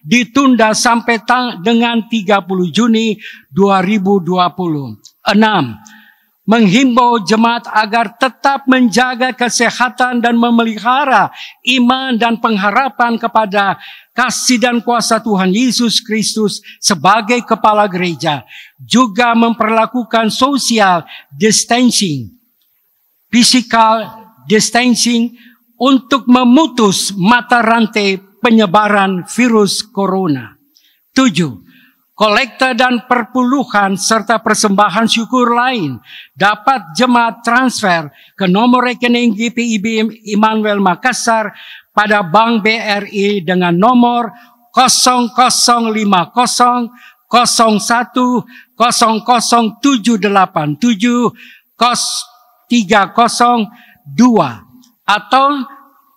ditunda sampai dengan 30 Juni 2020. 6. Menghimbau jemaat agar tetap menjaga kesehatan dan memelihara iman dan pengharapan kepada kasih dan kuasa Tuhan Yesus Kristus sebagai kepala gereja. Juga memperlakukan social distancing, physical distancing untuk memutus mata rantai penyebaran virus corona. 7. Kolekta dan perpuluhan serta persembahan syukur lain dapat jemaat transfer ke nomor rekening GPIB Immanuel Makassar pada Bank BRI dengan nomor 0050 01 00787 302 atau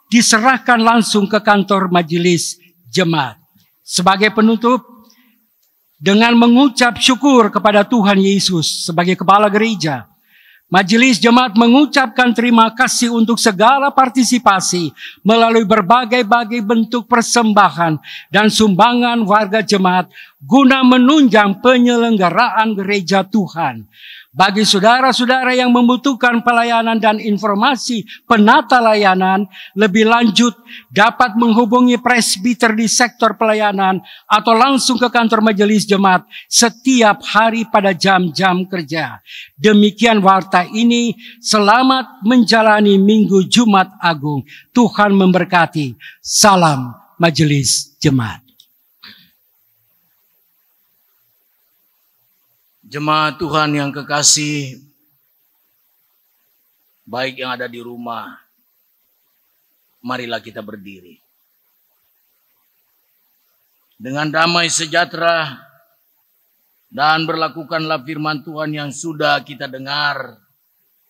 diserahkan langsung ke kantor majelis jemaat. Sebagai penutup, dengan mengucap syukur kepada Tuhan Yesus sebagai kepala gereja, Majelis Jemaat mengucapkan terima kasih untuk segala partisipasi melalui berbagai bentuk persembahan dan sumbangan warga jemaat guna menunjang penyelenggaraan gereja Tuhan. Bagi saudara-saudara yang membutuhkan pelayanan dan informasi penata layanan lebih lanjut dapat menghubungi presbiter di sektor pelayanan atau langsung ke kantor majelis jemaat setiap hari pada jam-jam kerja. Demikian warta ini. Selamat menjalani Minggu Jumat Agung. Tuhan memberkati. Salam Majelis Jemaat. Jemaat Tuhan yang kekasih, baik yang ada di rumah, marilah kita berdiri. Dengan damai sejahtera dan berlakukanlah firman Tuhan yang sudah kita dengar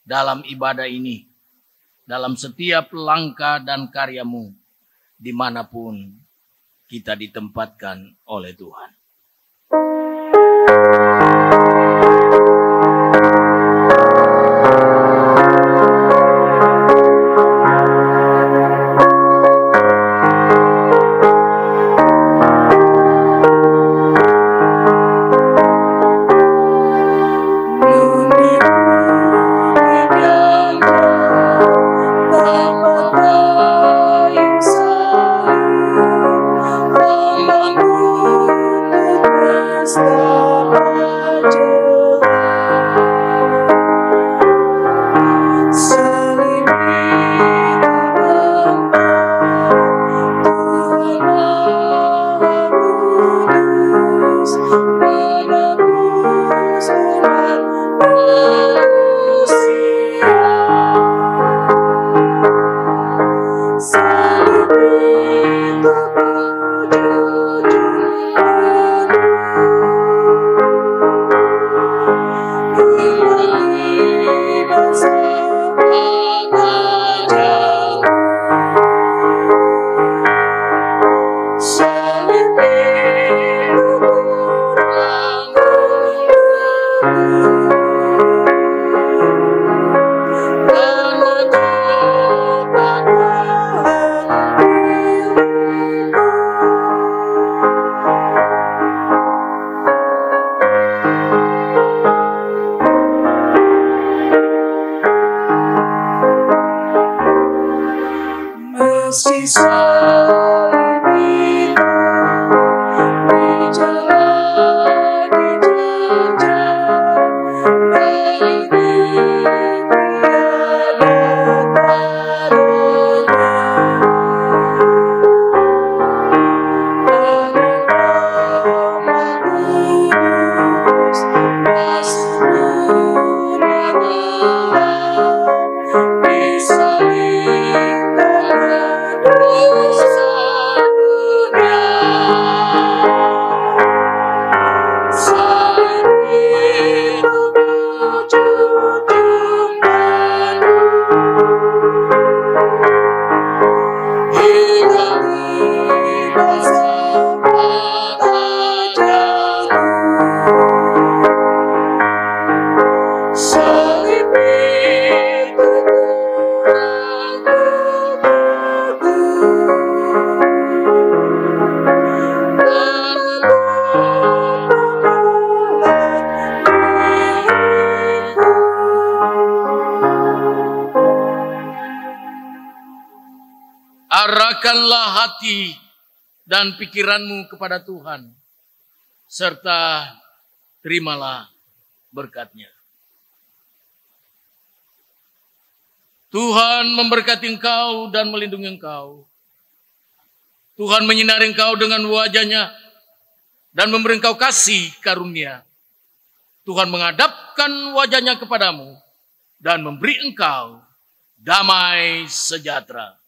dalam ibadah ini, dalam setiap langkah dan karyamu, dimanapun kita ditempatkan oleh Tuhan. Arahkanlah hati dan pikiranmu kepada Tuhan, serta terimalah berkat-Nya. Tuhan memberkati engkau dan melindungi engkau. Tuhan menyinari engkau dengan wajah-Nya dan memberi engkau kasih karunia. Tuhan menghadapkan wajah-Nya kepadamu dan memberi engkau damai sejahtera.